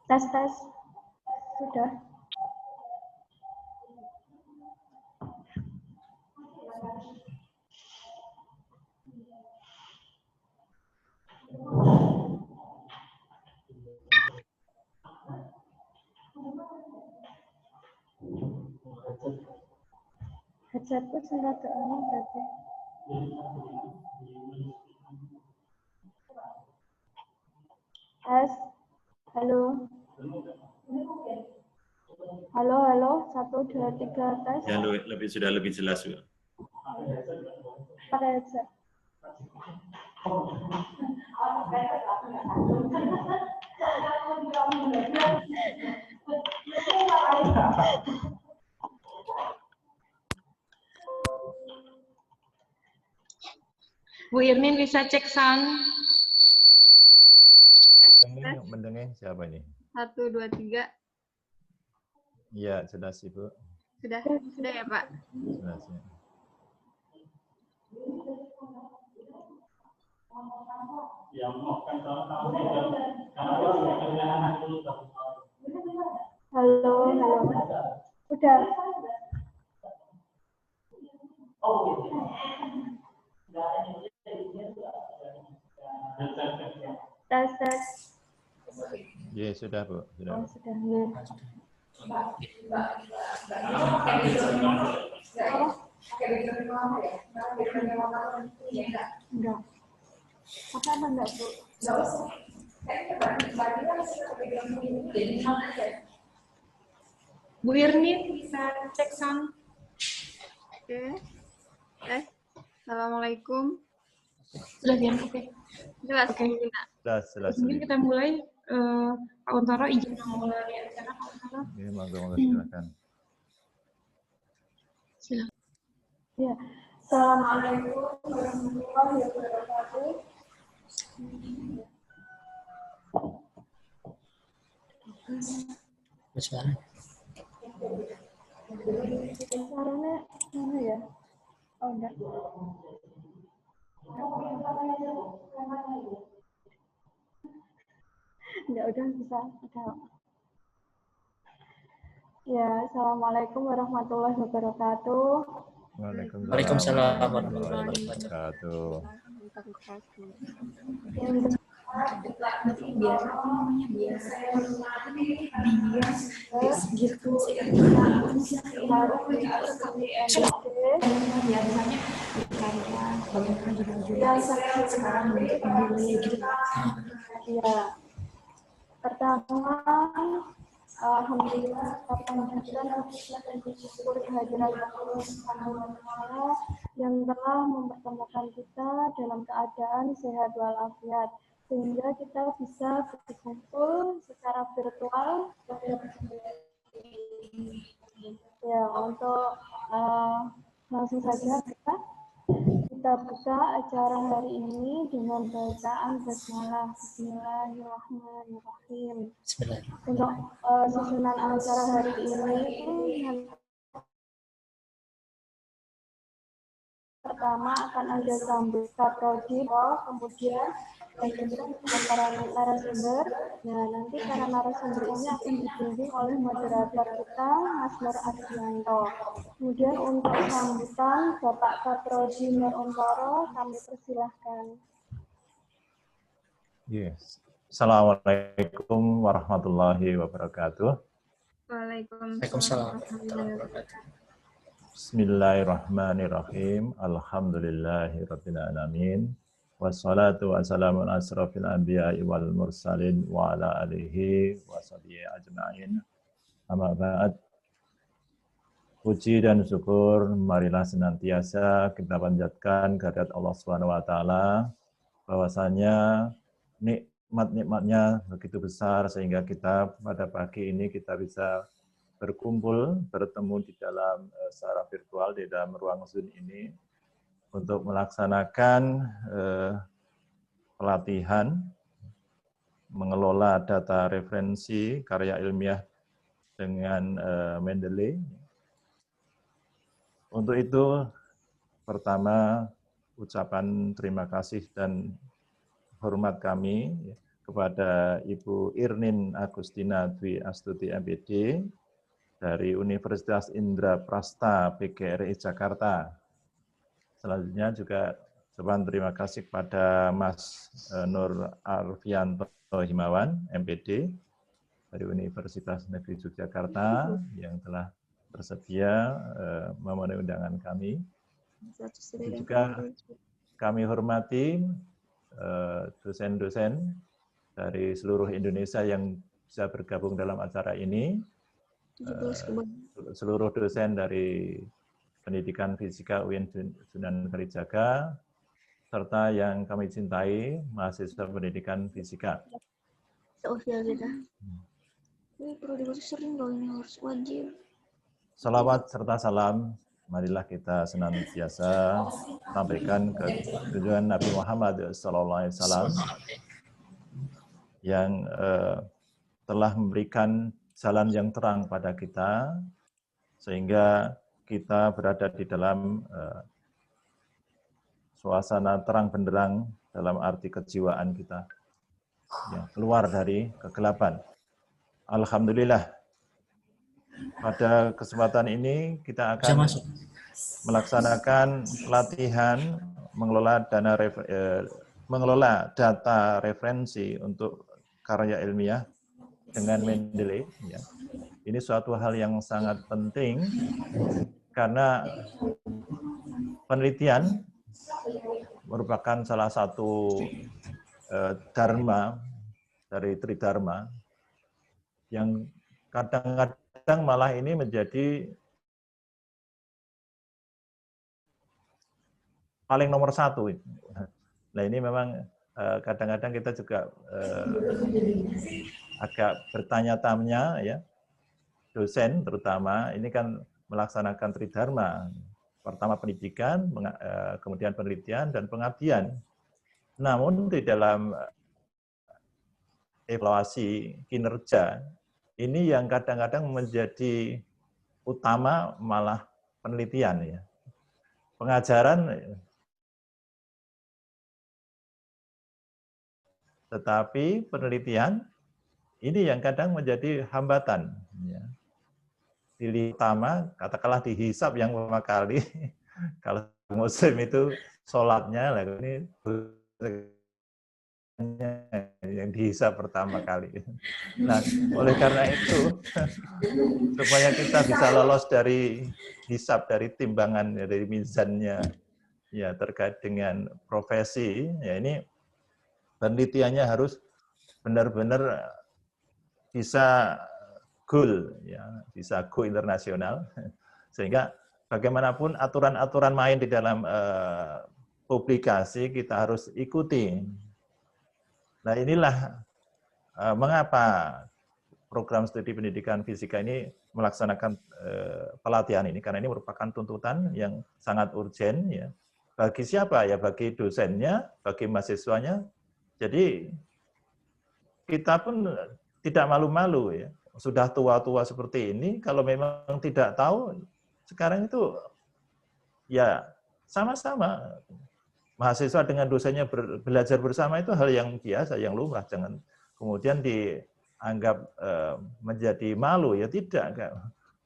Tes, tes. Sudah. Headsetku sudah ke anu berarti. Tes. Halo. Halo, halo. 1, 2, 3, tes. Ya, sudah lebih jelas, Bu. Pakai headset. Bu Irmin bisa cek sound. Mendengar siapa ini? 1, 2, 3. Iya, jelas Ibu. Sudah ya Pak? Jelas ya. Halo, halo. Udah. Tes, tes. Iya, sudah Bu. Sudah. Oh, sudah. Ya. Enggak. Apa enggak, Bu? Bu Irmin bisa cek sound. Oke. Assalamualaikum. Sudah ya? Oke. Jelas. Oke. Jelas. Mungkin kita mulai. Pak Untoro izin memulai acara, Pak Untoro. Iya, monggo silakan. Silakan. Ya. Assalamualaikum warahmatullahi wabarakatuh. Suaranya mana ya? Oh, enggak. Enggak, udah bisa. Udah. Ya, assalamualaikum warahmatullahi wabarakatuh. Waalaikumsalam warahmatullahi wabarakatuh. Ya, pertama, alhamdulillah kita panjatkan dan bersyukur kehadiran Allah Subhanahu wa Ta'ala yang telah mempertemukan kita dalam keadaan sehat walafiat sehingga kita bisa berkumpul secara virtual. Ya, untuk langsung saja kita buka acara hari ini dengan bacaan basmalah. Bismillahirrahmanirrahim. Untuk susunan acara hari ini, pertama akan ada sambutan prodi, kemudian para narasumber. Nah, nanti para narasumber ini akan dibimbing oleh moderator kita, Mas Nur Ardianto. Kemudian untuk sambutan Bapak Kaprodi Nur Untoro, kami persilahkan. Yes. Assalamualaikum warahmatullahi wabarakatuh. Waalaikumsalam. Bismillahirrahmanirrahim. Alhamdulillahirabbil alamin. Wassalatu wassalamu ala asrofil anbiya'i wal mursalin wa ala alihi wa sahbihi ajma'in. Amma ba'd. Puji dan syukur marilah senantiasa kita panjatkan kehadirat Allah Subhanahu wa taala bahwasanya nikmat-nikmatnya begitu besar sehingga kita pada pagi ini kita bisa berkumpul, bertemu di dalam secara virtual di dalam ruang Zoom ini untuk melaksanakan pelatihan mengelola data referensi karya ilmiah dengan Mendeley. Untuk itu, pertama ucapan terima kasih dan hormat kami kepada Ibu Irnin Agustina Dwi Astuti MPD dari Universitas Indraprasta PGRI Jakarta. Selanjutnya juga seban terima kasih kepada Mas Nur Arfianto Himawan MPD dari Universitas Negeri Yogyakarta yang telah bersedia memenuhi undangan kami. Juga kami hormati dosen-dosen dari seluruh Indonesia yang bisa bergabung dalam acara ini, seluruh dosen dari Pendidikan Fisika UIN Sunan Kalijaga, serta yang kami cintai, mahasiswa Pendidikan Fisika. Ini perlu dikasih sering loh, ini harus wajib. Salawat serta salam, marilah kita senantiasa sampaikan ke tujuan Nabi Muhammad SAW yang telah memberikan jalan yang terang pada kita, sehingga kita berada di dalam suasana terang benderang dalam arti kejiwaan kita, ya, keluar dari kegelapan. Alhamdulillah, pada kesempatan ini kita akan melaksanakan pelatihan mengelola data referensi untuk karya ilmiah dengan Mendeley. Ya. Ini suatu hal yang sangat penting karena penelitian merupakan salah satu dharma dari Tridharma yang kadang-kadang malah ini menjadi paling nomor satu. Nah ini memang kadang-kadang kita juga agak bertanya-tanya, ya, dosen terutama ini kan melaksanakan Tridharma. Pertama pendidikan, kemudian penelitian, dan pengabdian. Namun di dalam evaluasi kinerja, ini yang kadang-kadang menjadi utama malah penelitian. Ya. Pengajaran, tetapi penelitian, ini yang kadang menjadi hambatan. Ya. Pilih utama, katakanlah dihisab yang pertama kali, kalau muslim itu sholatnya, ini yang dihisab pertama kali. Nah, oleh karena itu, supaya kita bisa lolos dari hisab, dari timbangan, ya, dari mizannya, ya, terkait dengan profesi, ya ini penelitiannya harus benar-benar bisa goal, ya, bisa go internasional, sehingga bagaimanapun aturan-aturan main di dalam publikasi kita harus ikuti. Nah inilah mengapa program studi pendidikan fisika ini melaksanakan pelatihan ini, karena ini merupakan tuntutan yang sangat urgen, ya. Bagi siapa? Ya bagi dosennya, bagi mahasiswanya. Jadi kita pun tidak malu-malu, ya. Sudah tua-tua seperti ini, kalau memang tidak tahu, sekarang itu ya sama-sama. Mahasiswa dengan dosennya belajar bersama itu hal yang biasa, yang lumrah. Jangan kemudian dianggap menjadi malu, ya tidak.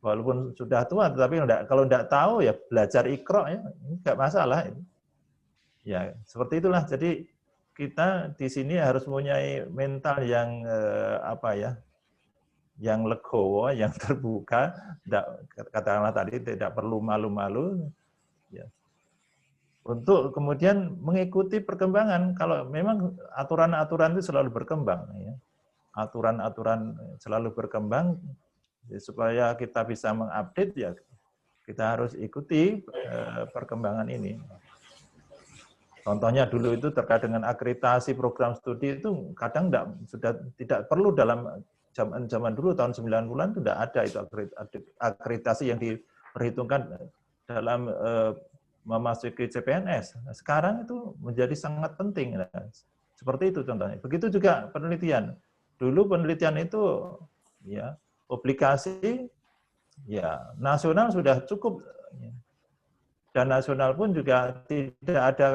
Walaupun sudah tua, tetapi kalau tidak tahu ya belajar ikro, ya enggak masalah. Ya seperti itulah. Jadi kita di sini harus mempunyai mental yang yang legowo, yang terbuka, katakanlah tadi tidak perlu malu-malu, ya. Untuk kemudian mengikuti perkembangan. Kalau memang aturan-aturan itu selalu berkembang, ya. Aturan-aturan selalu berkembang, ya, supaya kita bisa mengupdate, ya kita harus ikuti perkembangan ini. Contohnya dulu itu terkait dengan akreditasi program studi itu kadang sudah tidak perlu dalam zaman dulu tahun 90-an itu tidak ada itu akreditasi yang diperhitungkan dalam memasuki CPNS. Nah, sekarang itu menjadi sangat penting. Nah, seperti itu contohnya. Begitu juga penelitian. Dulu penelitian itu ya publikasi ya nasional sudah cukup, ya. Dan nasional pun juga tidak ada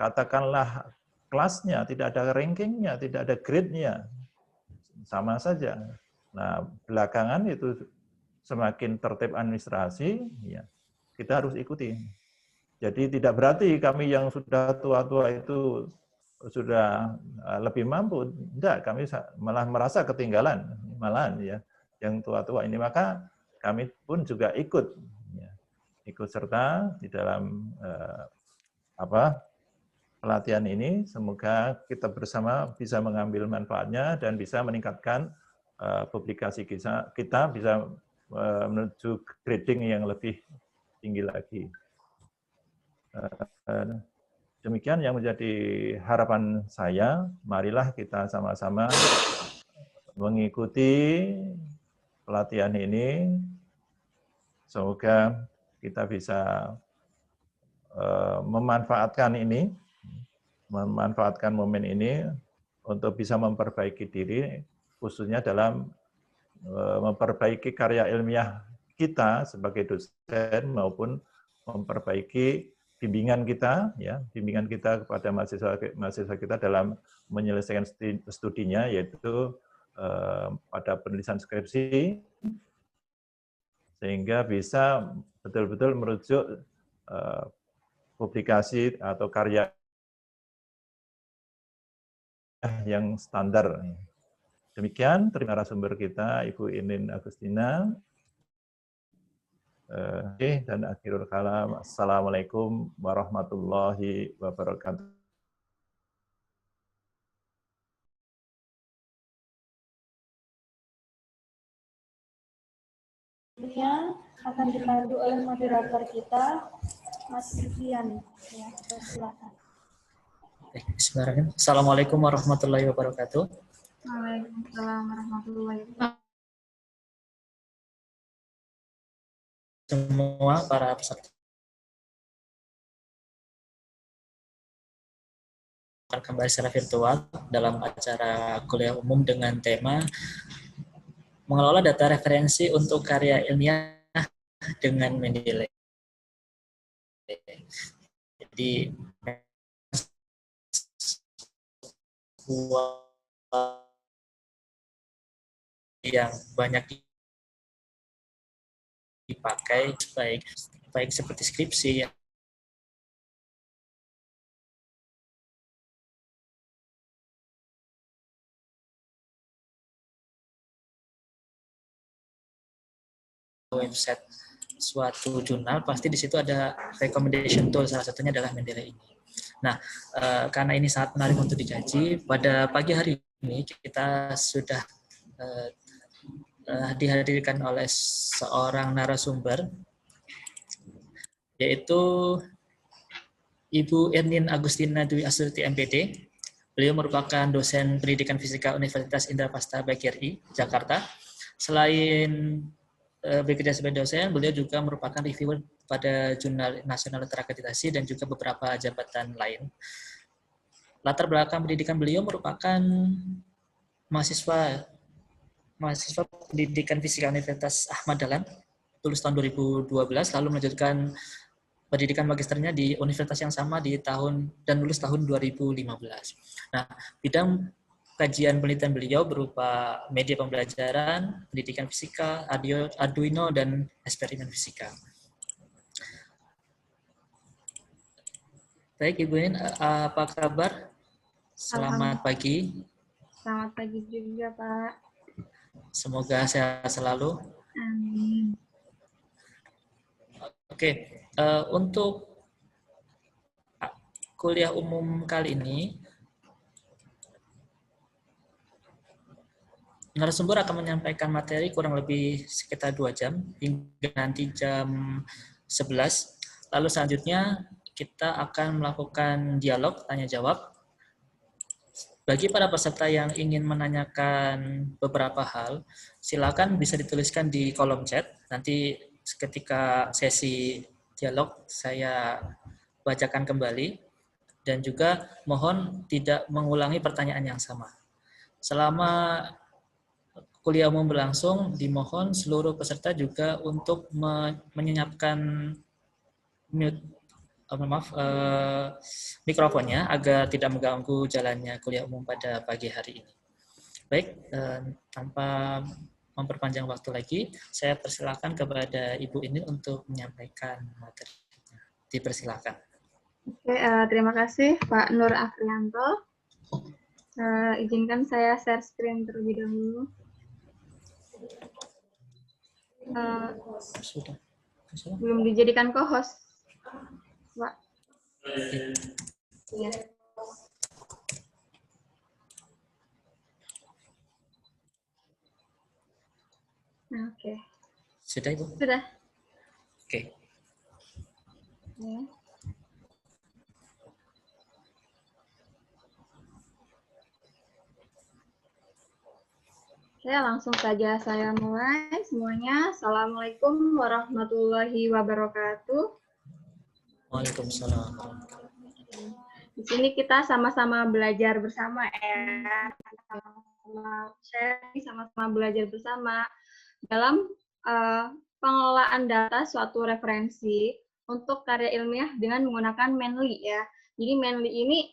katakanlah kelasnya, tidak ada rankingnya, tidak ada grade-nya. Sama saja. Nah, belakangan itu semakin tertib administrasi, ya, kita harus ikuti. Jadi tidak berarti kami yang sudah tua-tua itu sudah lebih mampu. Tidak, kami malah merasa ketinggalan, malahan ya, yang tua-tua ini. Maka kami pun juga ikut, ya, ikut serta di dalam pelatihan ini. Semoga kita bersama bisa mengambil manfaatnya dan bisa meningkatkan publikasi kita bisa menuju grading yang lebih tinggi lagi. Demikian yang menjadi harapan saya. Marilah kita sama-sama mengikuti pelatihan ini. Semoga kita bisa memanfaatkan momen ini untuk bisa memperbaiki diri, khususnya dalam memperbaiki karya ilmiah kita sebagai dosen maupun memperbaiki bimbingan kita, ya, bimbingan kita kepada mahasiswa kita dalam menyelesaikan studinya, yaitu pada penulisan skripsi, sehingga bisa betul-betul merujuk publikasi atau karya yang standar. Demikian, terima kasih narasumber kita, Ibu Inin Agustina. Dan akhirul kalam, assalamualaikum warahmatullahi wabarakatuh. Selanjutnya akan dipandu oleh moderator kita, Mas Vivian. Ya, silakan. Bismillahirrahmanirrahim. Assalamualaikum warahmatullahi wabarakatuh. Waalaikumsalam warahmatullahi wabarakatuh. Semua para peserta kembali secara virtual dalam acara kuliah umum dengan tema mengelola data referensi untuk karya ilmiah dengan Mendeley. Jadi yang banyak dipakai baik seperti skripsi ya. Website suatu jurnal pasti di situ ada recommendation tool, salah satunya adalah Mendeley ini. Nah, karena ini sangat menarik untuk dikaji, pada pagi hari ini kita sudah dihadirkan oleh seorang narasumber, yaitu Ibu Inin Agustina Dwi Astuti MPD. Beliau merupakan dosen pendidikan fisika Universitas Indraprasta BGRI, Jakarta. Selain bekerja sebagai dosen, beliau juga merupakan reviewer pada Jurnal Nasional Terakreditasi dan juga beberapa jabatan lain. Latar belakang pendidikan beliau merupakan mahasiswa pendidikan fisika Universitas Ahmad Dahlan, lulus tahun 2012, lalu melanjutkan pendidikan magisternya di universitas yang sama di tahun dan lulus tahun 2015. Nah, bidang kajian penelitian beliau berupa media pembelajaran, pendidikan fisika, Arduino, dan eksperimen fisika. Baik, Ibu Inin, apa kabar? Selamat pagi. Selamat pagi juga, Pak. Semoga sehat selalu. Amin. Oke, untuk kuliah umum kali ini, narasumber akan menyampaikan materi kurang lebih sekitar 2 jam, hingga nanti jam 11. Lalu selanjutnya kita akan melakukan dialog, tanya-jawab. Bagi para peserta yang ingin menanyakan beberapa hal, silakan bisa dituliskan di kolom chat. Nanti ketika sesi dialog saya bacakan kembali. Dan juga mohon tidak mengulangi pertanyaan yang sama. Selama kuliah umum berlangsung, dimohon seluruh peserta juga untuk menyiapkan mikrofonnya agar tidak mengganggu jalannya kuliah umum pada pagi hari ini. Baik, tanpa memperpanjang waktu lagi, saya persilakan kepada Ibu Inil untuk menyampaikan materinya. Dipersilakan. Oke, terima kasih Pak Nur Afrianto. Izinkan saya share screen terlebih dahulu. Sudah. Belum dijadikan co-host, Pak. Ya. Nah, oke. Sudah, Ibu? Sudah. Oke. Ya. Oke, langsung saja saya mulai semuanya. Assalamualaikum warahmatullahi wabarakatuh. Waalaikumsalam. Di sini kita sama-sama belajar bersama ya. Sama-sama belajar bersama dalam pengelolaan data suatu referensi untuk karya ilmiah dengan menggunakan Menly ya. Jadi Menly ini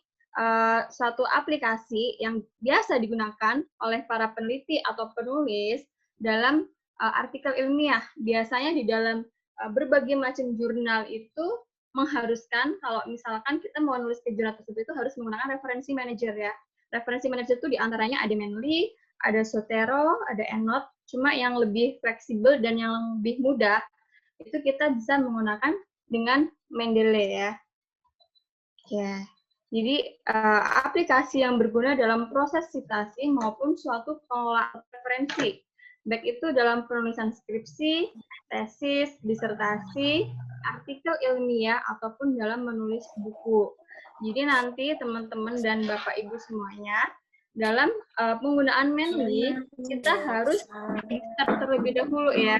suatu aplikasi yang biasa digunakan oleh para peneliti atau penulis dalam artikel ilmiah. Biasanya di dalam berbagai macam jurnal itu mengharuskan kalau misalkan kita mau nulis ke jurnal tersebut itu harus menggunakan referensi manager ya. Referensi manager itu diantaranya ada Menly, ada Zotero, ada EndNote. Cuma yang lebih fleksibel dan yang lebih mudah itu kita bisa menggunakan dengan Mendeley ya. Ya. Jadi aplikasi yang berguna dalam proses sitasi maupun suatu pengelolaan referensi, baik itu dalam penulisan skripsi, tesis, disertasi, artikel ilmiah ataupun dalam menulis buku. Jadi nanti teman-teman dan Bapak Ibu semuanya dalam penggunaan Menly kita harus register terlebih dahulu ya.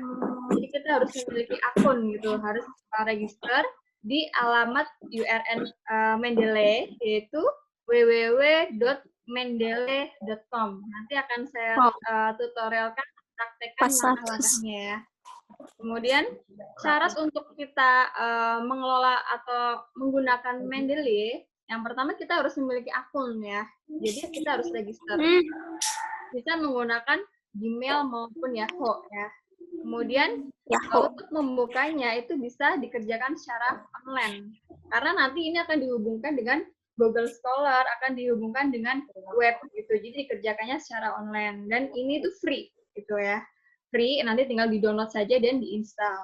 Jadi kita harus memiliki akun gitu, harus register di alamat URL Mendeley yaitu www.mendeley.com. Nanti akan saya tutorialkan, praktekkan langkah-langkahnya ya. Kemudian syarat untuk kita mengelola atau menggunakan Mendeley, yang pertama kita harus memiliki akun ya. Jadi kita harus register. Bisa menggunakan Gmail maupun Yahoo ya. Kemudian untuk membukanya itu bisa dikerjakan secara online. Karena nanti ini akan dihubungkan dengan Google Scholar, akan dihubungkan dengan web gitu. Jadi dikerjakannya secara online dan ini tuh free gitu ya. Free, nanti tinggal di-download saja dan di-install.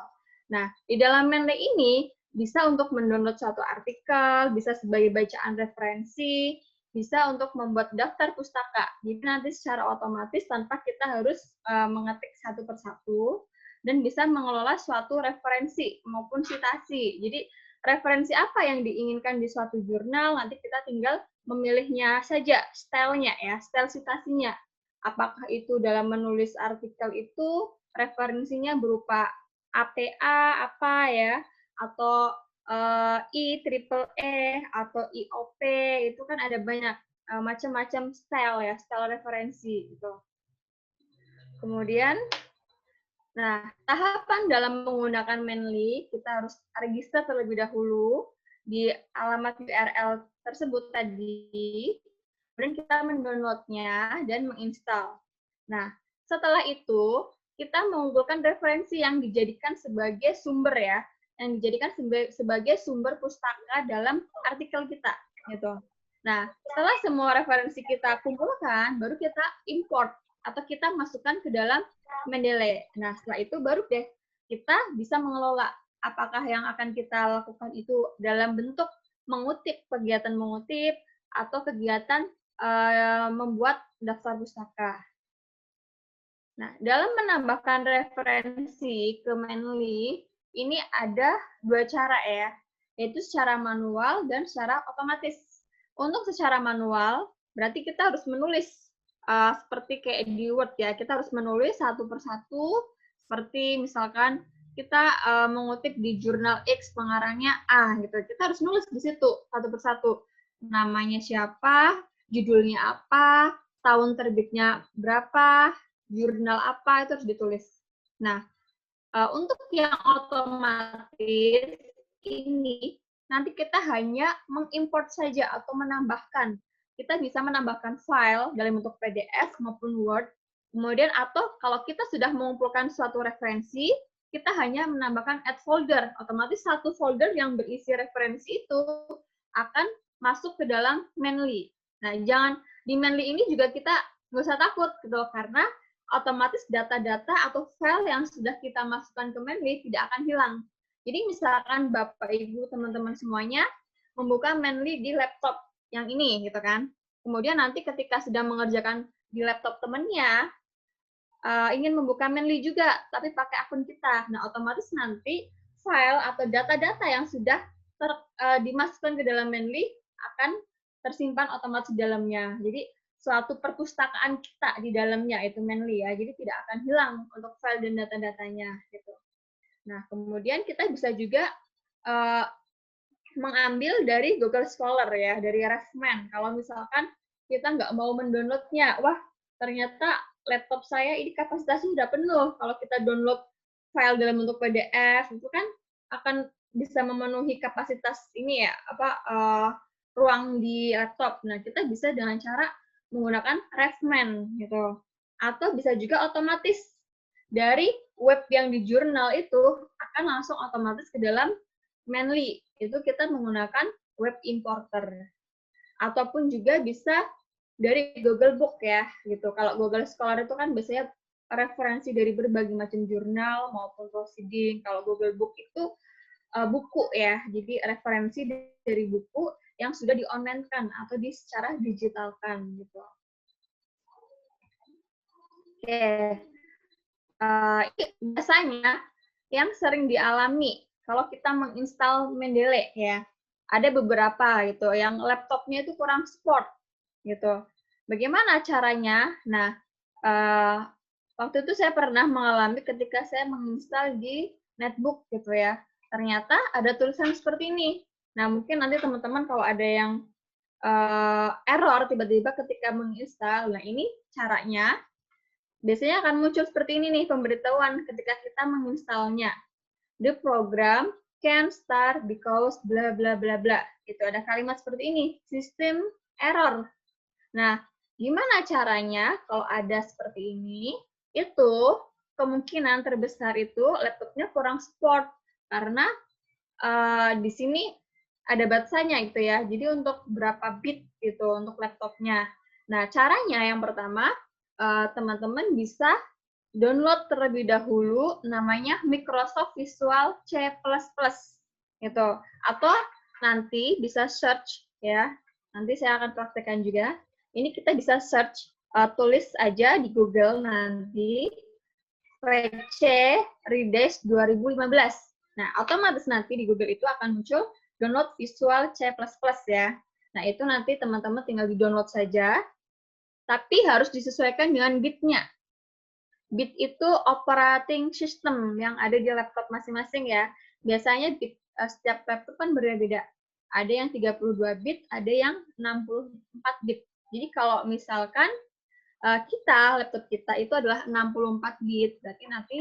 Nah, di dalam Mendeley ini bisa untuk mendownload suatu artikel, bisa sebagai bacaan referensi, bisa untuk membuat daftar pustaka. Jadi nanti secara otomatis tanpa kita harus mengetik satu persatu dan bisa mengelola suatu referensi maupun citasi. Jadi referensi apa yang diinginkan di suatu jurnal, nanti kita tinggal memilihnya saja, stylenya ya, style citasinya. Apakah itu dalam menulis artikel itu referensinya berupa APA apa ya, atau IEEE atau IOP, itu kan ada banyak macam-macam style ya, style referensi gitu. Kemudian, nah tahapan dalam menggunakan Mendeley, kita harus register terlebih dahulu di alamat URL tersebut tadi, kemudian kita mendownloadnya dan menginstal. Nah, setelah itu kita mengumpulkan referensi yang dijadikan sebagai sumber ya, yang dijadikan sebagai sumber pustaka dalam artikel kita gitu. Nah, setelah semua referensi kita kumpulkan, baru kita import atau kita masukkan ke dalam Mendeley. Nah, setelah itu baru deh kita bisa mengelola apakah yang akan kita lakukan itu dalam bentuk mengutip, kegiatan mengutip, atau kegiatan membuat daftar pustaka. Nah, dalam menambahkan referensi ke Mendeley, ini ada dua cara ya, yaitu secara manual dan secara otomatis. Untuk secara manual, berarti kita harus menulis seperti kayak di Word ya, kita harus menulis satu persatu, seperti misalkan kita mengutip di jurnal X pengarangnya A gitu, kita harus nulis di situ satu persatu, namanya siapa, judulnya apa, tahun terbitnya berapa, jurnal apa, itu harus ditulis. Nah, untuk yang otomatis ini nanti kita hanya mengimport saja atau menambahkan. Kita bisa menambahkan file dalam bentuk PDF maupun Word. Kemudian atau kalau kita sudah mengumpulkan suatu referensi, kita hanya menambahkan add folder. Otomatis satu folder yang berisi referensi itu akan masuk ke dalam Menly. Nah, jangan di Menly ini juga kita nggak usah takut gitu, karena otomatis data-data atau file yang sudah kita masukkan ke Menly tidak akan hilang. Jadi misalkan Bapak, Ibu, teman-teman semuanya membuka Menly di laptop yang ini, gitu kan. Kemudian nanti ketika sudah mengerjakan di laptop temannya, ingin membuka Menly juga, tapi pakai akun kita. Nah, otomatis nanti file atau data-data yang sudah dimasukkan ke dalam Menly akan tersimpan otomatis di dalamnya. Jadi, suatu perpustakaan kita di dalamnya itu Menly ya, jadi tidak akan hilang untuk file dan data-datanya gitu. Nah, kemudian kita bisa juga mengambil dari Google Scholar ya, dari Refman. Kalau misalkan kita nggak mau mendownloadnya, wah ternyata laptop saya ini kapasitasnya sudah penuh. Kalau kita download file dalam bentuk PDF itu kan akan bisa memenuhi kapasitas ini ya, ruang di laptop. Nah, kita bisa dengan cara menggunakan Refman gitu. Atau bisa juga otomatis dari web yang di jurnal itu akan langsung otomatis ke dalam Menly. Itu kita menggunakan web importer. Ataupun juga bisa dari Google Book ya, gitu. Kalau Google Scholar itu kan biasanya referensi dari berbagai macam jurnal maupun proceeding. Kalau Google Book itu buku ya, jadi referensi dari buku yang sudah di-online-kan atau secara digitalkan gitu. Oke. Biasanya yang sering dialami kalau kita menginstal Mendeley ya, ada beberapa gitu yang laptopnya itu kurang support gitu. Bagaimana caranya? Nah, waktu itu saya pernah mengalami ketika saya menginstal di netbook gitu ya. Ternyata ada tulisan seperti ini. Nah, mungkin nanti teman-teman kalau ada yang error tiba-tiba ketika menginstal, nah ini caranya. Biasanya akan muncul seperti ini nih pemberitahuan ketika kita menginstalnya. The program can start because bla bla bla bla. Itu ada kalimat seperti ini, system error. Nah, gimana caranya kalau ada seperti ini? Itu kemungkinan terbesar itu laptopnya kurang support karena di sini ada batasannya gitu ya. Jadi untuk berapa bit gitu untuk laptopnya. Nah, caranya yang pertama teman-teman bisa download terlebih dahulu namanya Microsoft Visual C++ gitu. Atau nanti bisa search ya. Nanti saya akan praktekkan juga. Ini kita bisa search, tulis aja di Google nanti VC Redays 2015. Nah, otomatis nanti di Google itu akan muncul download Visual C++ ya. Nah, itu nanti teman-teman tinggal di-download saja, tapi harus disesuaikan dengan bitnya. Bit itu operating system yang ada di laptop masing-masing ya. Biasanya bit setiap laptop kan berbeda-beda. Ada yang 32 bit, ada yang 64 bit. Jadi kalau misalkan laptop kita itu adalah 64 bit, berarti nanti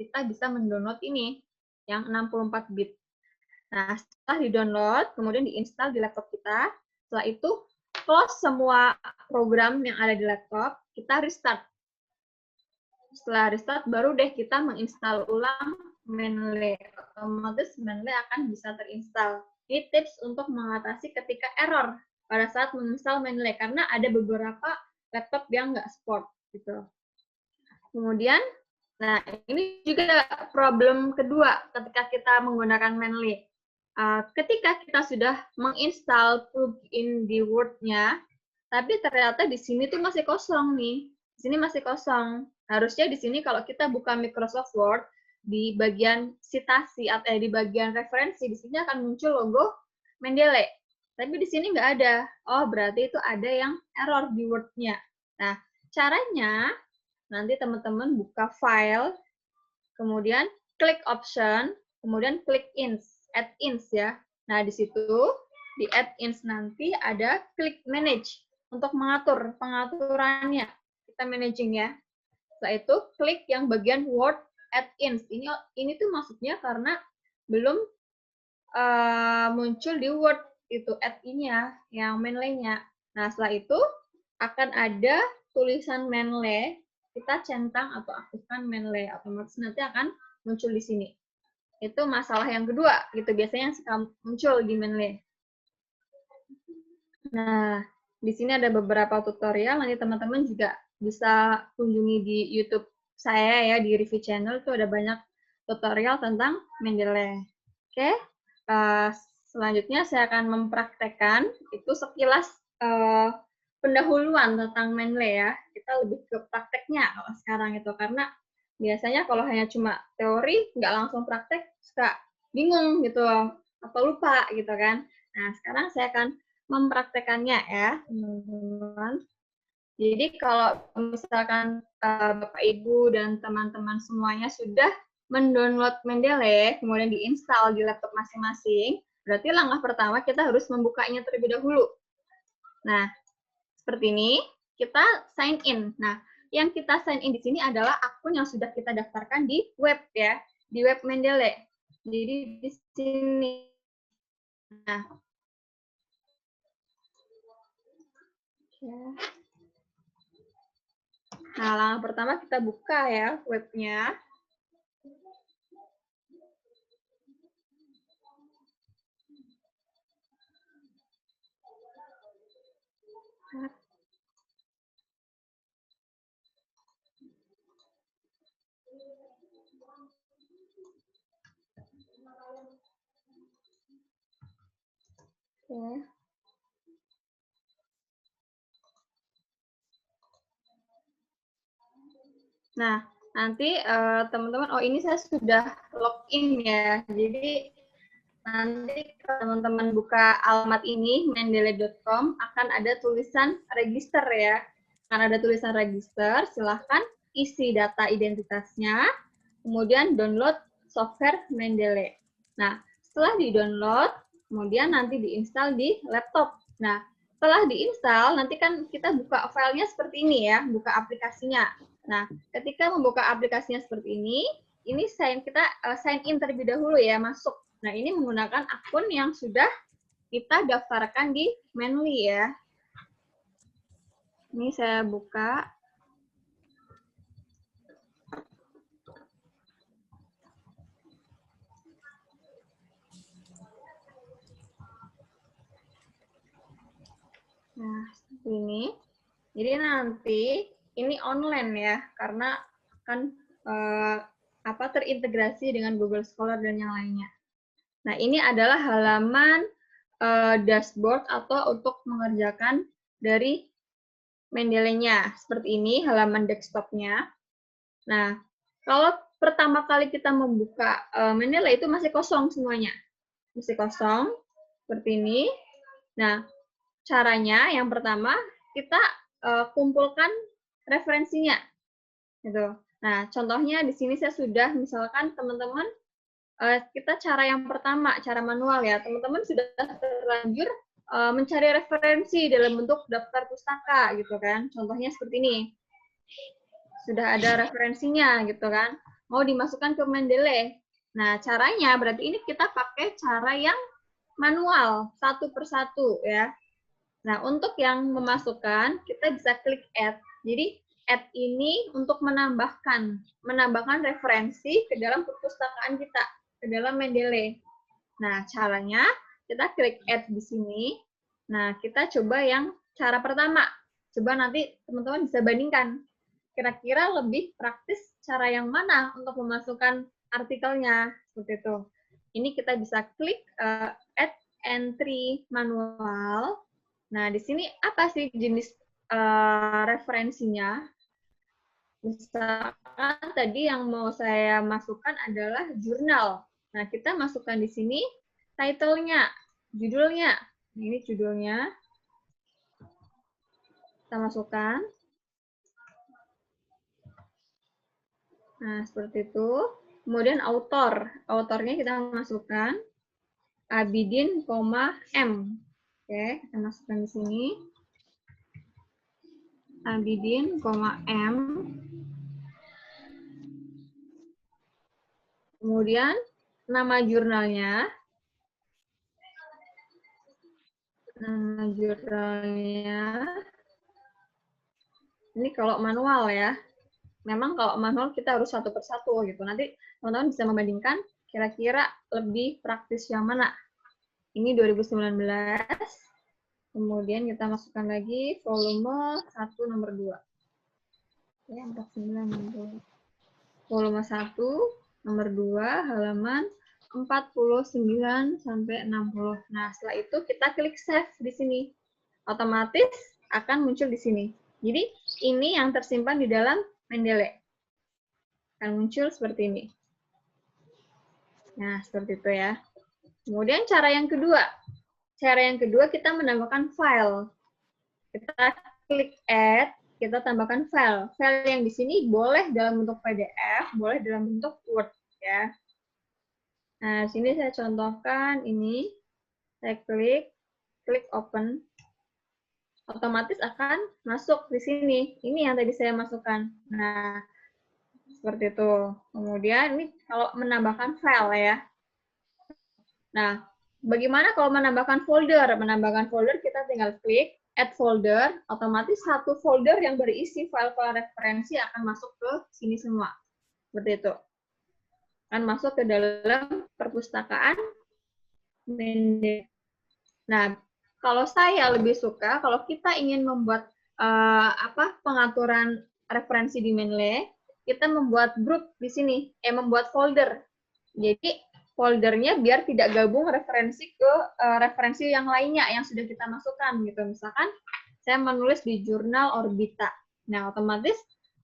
kita bisa mendownload ini, yang 64 bit. Nah, setelah di-download, kemudian di-install di laptop kita. Setelah itu, close semua program yang ada di laptop, kita restart. Setelah restart, baru deh kita menginstal ulang Mendeley. Otomatis Mendeley akan bisa terinstall. Ini tips untuk mengatasi ketika error pada saat menginstal Mendeley, karena ada beberapa laptop yang nggak support gitu. Kemudian, nah ini juga problem kedua ketika kita menggunakan Mendeley. Ketika kita sudah menginstal plugin di Word-nya, tapi ternyata di sini tuh masih kosong nih. Di sini masih kosong. Harusnya di sini kalau kita buka Microsoft Word, di bagian citasi atau di bagian referensi, di sini akan muncul logo Mendeley. Tapi di sini nggak ada. Oh, berarti itu ada yang error di Word-nya. Nah, caranya nanti teman-teman buka file, kemudian klik option, kemudian klik add ins ya. Nah, di situ di add ins nanti ada klik manage untuk mengatur pengaturannya. Kita managing ya. Setelah itu klik yang bagian Word add ins. Ini tuh maksudnya karena belum muncul di Word itu add-nya yang Mendeley-nya. Nah, setelah itu akan ada tulisan Mendeley, kita centang atau aktifkan Mendeley, otomatis nanti akan muncul di sini. Itu masalah yang kedua, gitu biasanya yang suka muncul di Mendeley. Nah, di sini ada beberapa tutorial, nanti teman-teman juga bisa kunjungi di YouTube saya ya, di review channel itu ada banyak tutorial tentang Mendeley. Oke, selanjutnya saya akan mempraktekkan itu sekilas pendahuluan tentang Mendeley ya. Kita lebih ke prakteknya kalau sekarang itu, karena biasanya kalau hanya cuma teori, nggak langsung praktek, suka bingung gitu, atau lupa gitu kan. Nah, sekarang saya akan mempraktekannya ya, teman-teman. Jadi kalau misalkan Bapak Ibu dan teman-teman semuanya sudah mendownload Mendeley, kemudian diinstal di laptop masing-masing, berarti langkah pertama kita harus membukanya terlebih dahulu. Nah, seperti ini, kita sign in. Nah, yang kita sign in di sini adalah akun yang sudah kita daftarkan di web ya, di web Mendeley. Jadi di sini. Nah, nah, langkah pertama kita buka ya webnya. Oke. Nah, nanti teman-teman, oh ini saya sudah login ya. Jadi nanti teman-teman buka alamat ini, mendeley.com, akan ada tulisan register ya. Akan ada tulisan register, silahkan isi data identitasnya, kemudian download software Mendeley. Nah, setelah di-download, kemudian nanti diinstal di laptop. Nah, setelah diinstal, nanti kan kita buka filenya seperti ini ya, buka aplikasinya. Nah, ketika membuka aplikasinya seperti ini kita sign in terlebih dahulu ya, masuk. Nah, ini menggunakan akun yang sudah kita daftarkan di Mendeley ya. Ini saya buka. Nah, seperti ini. Jadi nanti ini online ya, karena kan terintegrasi dengan Google Scholar dan yang lainnya. Nah, ini adalah halaman dashboard atau untuk mengerjakan dari Mendeley-nya. Seperti ini halaman desktop-nya. Nah, kalau pertama kali kita membuka Mendeley itu masih kosong semuanya. Masih kosong, seperti ini. Nah, caranya yang pertama kita kumpulkan referensinya. Gitu. Nah, contohnya di sini saya sudah, misalkan teman-teman, kita cara yang pertama, cara manual ya, teman-teman sudah terlanjur mencari referensi dalam bentuk daftar pustaka, gitu kan. Contohnya seperti ini. Sudah ada referensinya, gitu kan. Mau dimasukkan ke Mendeley. Nah, caranya berarti ini kita pakai cara yang manual, satu persatu ya. Nah, untuk yang memasukkan, kita bisa klik add. Jadi, add ini untuk menambahkan referensi ke dalam perpustakaan kita, ke dalam Mendeley. Nah, caranya kita klik add di sini. Nah, kita coba yang cara pertama. Coba nanti teman-teman bisa bandingkan. Kira-kira lebih praktis cara yang mana untuk memasukkan artikelnya, seperti itu. Ini kita bisa klik add entry manual. Nah, di sini apa sih jenis referensinya? Misalkan tadi yang mau saya masukkan adalah jurnal. Nah, kita masukkan di sini title-nya, judulnya. Ini judulnya. Kita masukkan. Nah, seperti itu. Kemudian author. Autornya kita masukkan Abidin, M. Oke, kita masukkan di sini. Abidin, M. Kemudian nama jurnalnya. nama jurnalnya. Ini kalau manual ya. Memang kalau manual kita harus satu persatu gitu. Nanti teman-teman bisa membandingkan kira-kira lebih praktis yang mana. Ini 2019. Kemudian kita masukkan lagi volume 1 nomor 2. Ya, 49. Volume 1 nomor 2 halaman 49 sampai 60. Nah, setelah itu kita klik save di sini. Otomatis akan muncul di sini. Jadi, ini yang tersimpan di dalam Mendeley. Akan muncul seperti ini. Nah, seperti itu ya. Kemudian cara yang kedua. Cara yang kedua kita menambahkan file. Kita klik add, kita tambahkan file. File yang di sini boleh dalam bentuk PDF, boleh dalam bentuk Word ya. Nah, sini saya contohkan ini. Saya klik open. Otomatis akan masuk di sini. Ini yang tadi saya masukkan. Nah, seperti itu. Kemudian ini kalau menambahkan file ya. Nah, bagaimana kalau menambahkan folder? Menambahkan folder kita tinggal klik add folder. Otomatis satu folder yang berisi file-file referensi akan masuk ke sini semua. Seperti itu. Akan masuk ke dalam perpustakaan Mendeley. Nah, kalau saya lebih suka, kalau kita ingin membuat pengaturan referensi di Mendeley, kita membuat grup di sini, membuat folder. Jadi foldernya biar tidak gabung referensi ke referensi yang lainnya yang sudah kita masukkan gitu. Misalkan saya menulis di jurnal Orbita. Nah, otomatis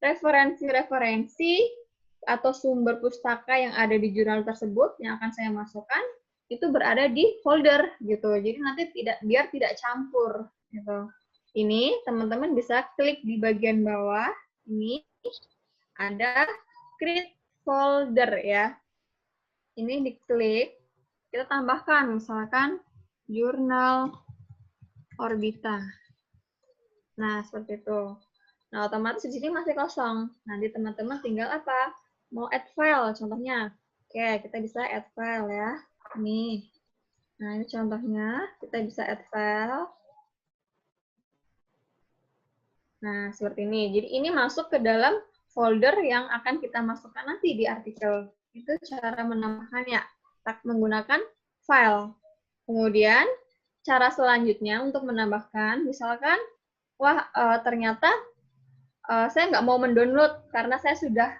referensi-referensi atau sumber pustaka yang ada di jurnal tersebut yang akan saya masukkan itu berada di folder gitu. Jadi nanti biar tidak campur gitu. Ini teman-teman bisa klik di bagian bawah ini ada create folder ya. Ini diklik, kita tambahkan misalkan jurnal Orbita. Nah, seperti itu. Nah, otomatis di sini masih kosong. Nanti teman-teman tinggal apa? Mau add file contohnya. Oke, kita bisa add file ya. Nih. Nah, ini contohnya. Kita bisa add file. Nah, seperti ini. Jadi ini masuk ke dalam folder yang akan kita masukkan nanti di artikel. Itu cara menambahkannya. Menggunakan file. Kemudian, cara selanjutnya untuk menambahkan, misalkan, ternyata saya nggak mau mendownload karena saya sudah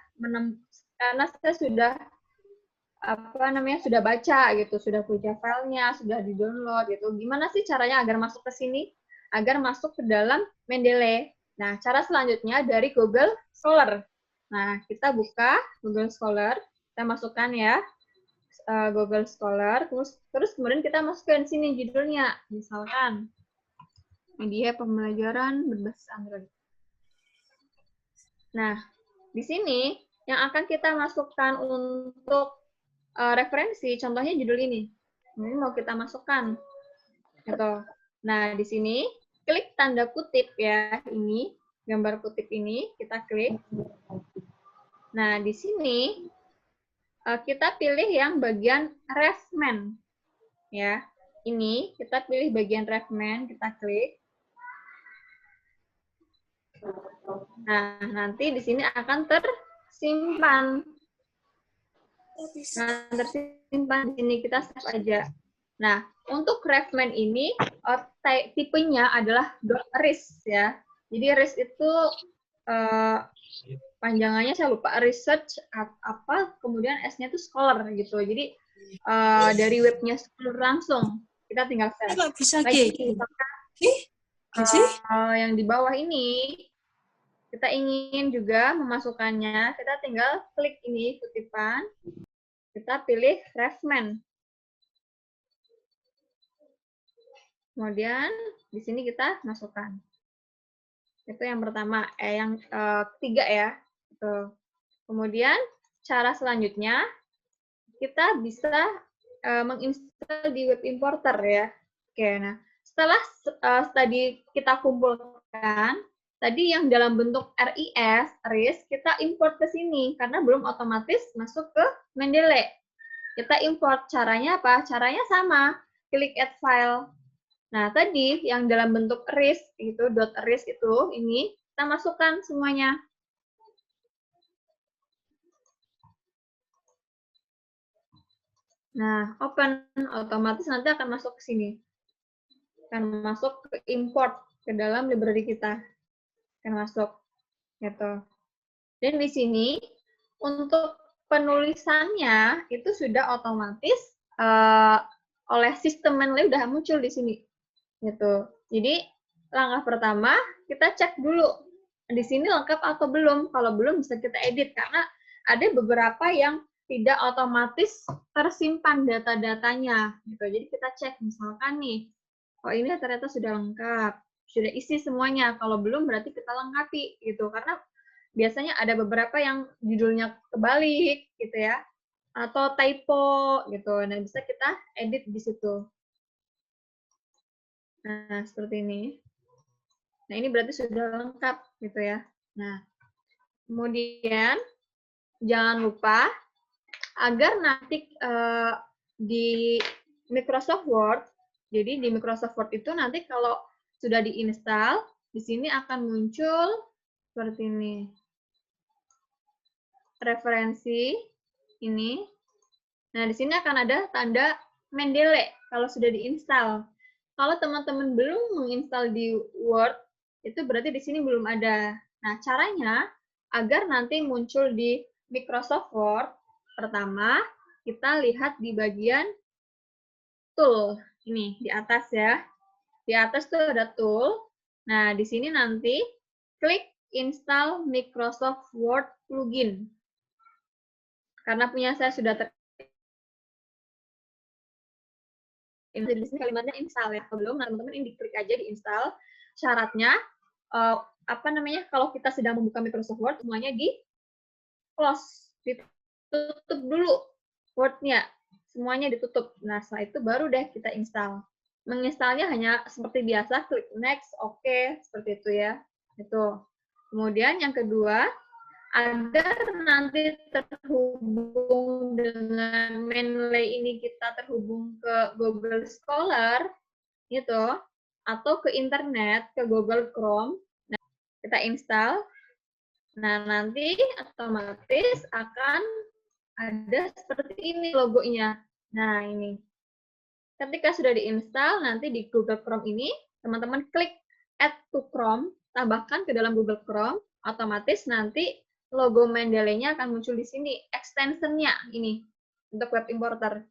sudah baca gitu, sudah punya filenya, sudah di-download gitu. Gimana sih caranya agar masuk ke sini? Agar masuk ke dalam Mendeley. Nah, cara selanjutnya dari Google Scholar. Nah, kita buka Google Scholar, kita masukkan ya Google Scholar, terus kemudian kita masukkan sini judulnya, misalkan media pembelajaran berbasis Android. Nah, di sini yang akan kita masukkan untuk referensi, contohnya judul ini. Ini mau kita masukkan. Gitu. Nah, di sini klik tanda kutip ya, ini gambar kutip ini kita klik. Nah, di sini kita pilih yang bagian refman ya. Ini kita pilih bagian refman, kita klik. Nah, nanti di sini akan tersimpan. Nah, tersimpan di sini kita save aja. Nah, untuk refman ini tipenya adalah .ris ya. Jadi ris itu panjangannya saya lupa, research apa, kemudian S-nya itu scholar gitu. Jadi dari webnya scholar langsung kita tinggal save. Bisa yang di bawah ini kita ingin juga memasukkannya, kita tinggal klik ini kutipan, kita pilih refman. Kemudian di sini kita masukkan. Itu yang pertama, yang ketiga ya. Gitu. Kemudian cara selanjutnya kita bisa menginstal di web importer ya. Oke, nah setelah tadi kita kumpulkan, tadi yang dalam bentuk RIS, kita import ke sini karena belum otomatis masuk ke Mendeley. Kita import, caranya apa? Caranya sama, klik add file. Nah, tadi yang dalam bentuk arrays itu, dot arrays itu, ini kita masukkan semuanya. Nah, open, otomatis nanti akan masuk ke sini. Akan masuk ke import ke dalam library kita. Akan masuk gitu. Dan di sini untuk penulisannya itu sudah otomatis oleh sistem Mendeley udah muncul di sini. Gitu. Jadi langkah pertama kita cek dulu di sini lengkap atau belum. Kalau belum bisa kita edit karena ada beberapa yang tidak otomatis tersimpan data-datanya. Gitu. Jadi kita cek misalkan nih, oh ini ternyata sudah lengkap, sudah isi semuanya. Kalau belum berarti kita lengkapi gitu. Karena biasanya ada beberapa yang judulnya kebalik gitu ya, atau typo gitu. Nah bisa kita edit di situ. Nah, seperti ini. Nah, ini berarti sudah lengkap gitu ya. Nah, kemudian jangan lupa agar nanti di Microsoft Word, jadi di Microsoft Word itu nanti kalau sudah diinstal, di sini akan muncul seperti ini. Referensi ini. Nah, di sini akan ada tanda Mendeley kalau sudah diinstal. Kalau teman-teman belum menginstal di Word, itu berarti di sini belum ada. Nah, caranya agar nanti muncul di Microsoft Word, pertama kita lihat di bagian tool. Ini di atas ya. Di atas tuh ada tool. Nah, di sini nanti klik install Microsoft Word plugin. Karena punya saya sudah di sini kalimatnya install ya. Kalau belum, teman-teman ini diklik aja di install. Syaratnya kalau kita sedang membuka Microsoft Word, semuanya di close, ditutup dulu Word-nya, semuanya ditutup. Nah, setelah itu baru deh kita install. Menginstalnya hanya seperti biasa, klik next, oke, seperti itu ya. Itu. Kemudian yang kedua, agar nanti terhubung dengan Mendeley ini kita terhubung ke Google Scholar gitu atau ke internet ke Google Chrome. Nah, kita install. Nah, nanti otomatis akan ada seperti ini logonya. Nah, ini. Ketika sudah diinstal, nanti di Google Chrome ini teman-teman klik add to Chrome, tambahkan ke dalam Google Chrome, otomatis nanti logo Mendeley-nya akan muncul di sini, extension-nya ini, untuk web importer.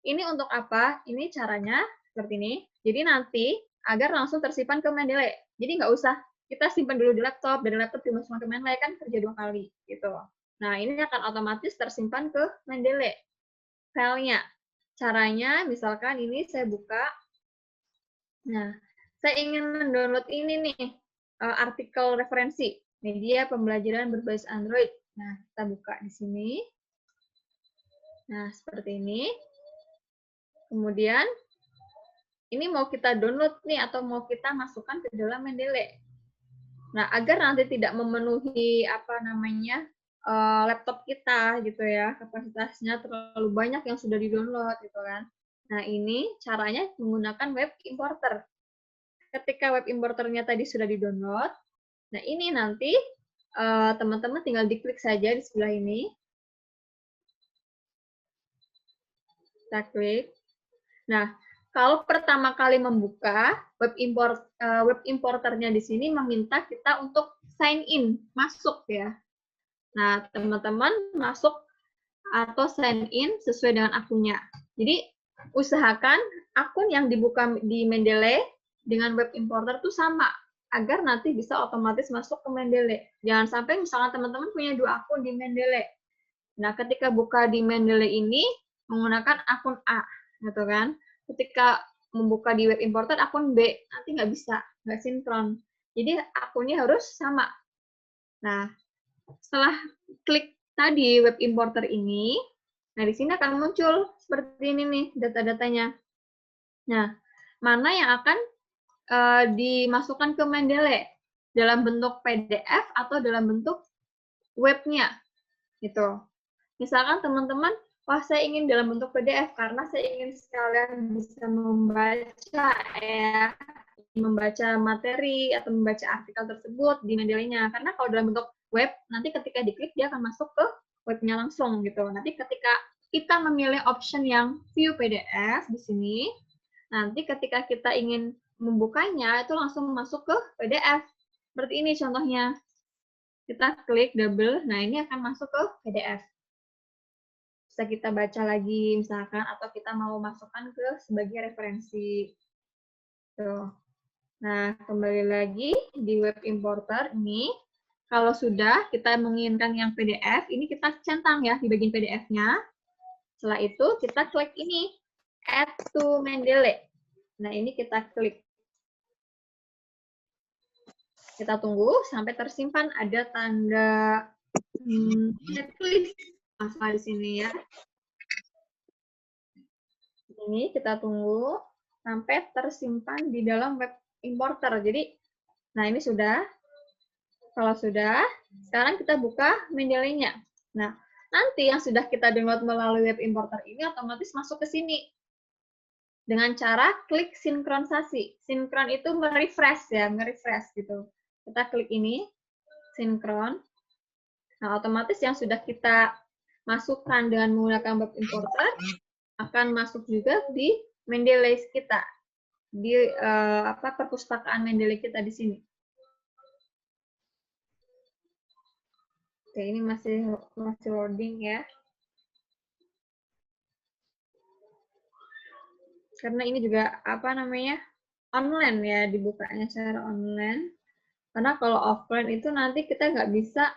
Ini untuk apa? Ini caranya seperti ini. Jadi nanti, agar langsung tersimpan ke Mendeley. Jadi nggak usah kita simpan dulu di laptop, dari laptop dimasukkan ke Mendeley, kan kerja 2 kali. Gitu. Nah, ini akan otomatis tersimpan ke Mendeley. Filenya. Caranya, misalkan ini saya buka. Nah, saya ingin mendownload ini nih, artikel referensi, media pembelajaran berbasis Android. Nah, kita buka di sini. Nah, seperti ini. Kemudian, ini mau kita download nih, atau mau kita masukkan ke dalam Mendeley. Nah, agar nanti tidak memenuhi laptop kita gitu ya, kapasitasnya terlalu banyak yang sudah di-download gitu kan. Nah, ini caranya menggunakan web importer. Ketika web importernya tadi sudah di-download, nah ini nanti teman-teman tinggal diklik saja di sebelah ini. Kita klik. Nah, kalau pertama kali membuka web importernya di sini meminta kita untuk sign in, masuk ya. Nah, teman-teman masuk atau sign in sesuai dengan akunnya. Jadi, usahakan akun yang dibuka di Mendeley dengan web importer itu sama, agar nanti bisa otomatis masuk ke Mendeley. Jangan sampai misalnya teman-teman punya 2 akun di Mendeley. Nah, ketika buka di Mendeley ini, menggunakan akun A, gitu kan. Ketika membuka di web importer akun B, nanti nggak bisa, nggak sinkron. Jadi, akunnya harus sama. Nah, setelah klik tadi web importer ini, nah di sini akan muncul seperti ini nih data-datanya. Nah, mana yang akan dimasukkan ke Mendeley dalam bentuk PDF atau dalam bentuk webnya, gitu. Misalkan teman-teman wah saya ingin dalam bentuk PDF karena saya ingin sekalian bisa membaca ya, membaca materi atau membaca artikel tersebut di Mendeley-nya. Karena kalau dalam bentuk web, nanti ketika diklik dia akan masuk ke webnya langsung gitu. Nanti ketika kita memilih option yang view PDF di sini, nanti ketika kita ingin membukanya itu langsung masuk ke PDF. Seperti ini contohnya. Kita klik double, nah ini akan masuk ke PDF. Bisa kita baca lagi misalkan, atau kita mau masukkan ke sebagai referensi. Tuh. Nah, kembali lagi di web importer ini, kalau sudah kita menginginkan yang PDF, ini kita centang ya di bagian PDF-nya. Setelah itu kita klik ini, add to Mendeley. Nah, ini kita klik. Kita tunggu sampai tersimpan ada tanda tulis masalah di sini ya. Ini kita tunggu sampai tersimpan di dalam web importer. Jadi, nah ini sudah. Kalau sudah, sekarang kita buka Mendeley-nya. Nah, nanti yang sudah kita download melalui web importer ini otomatis masuk ke sini. Dengan cara klik sinkronisasi. Sinkron itu merefresh ya, nge-refresh gitu. Kita klik ini, sinkron. Nah, otomatis yang sudah kita masukkan dengan menggunakan web importer akan masuk juga di Mendeley kita, di perpustakaan Mendeley kita di sini. Oke, ini masih loading ya. Karena ini juga online ya, dibukanya secara online. Karena kalau offline itu nanti kita nggak bisa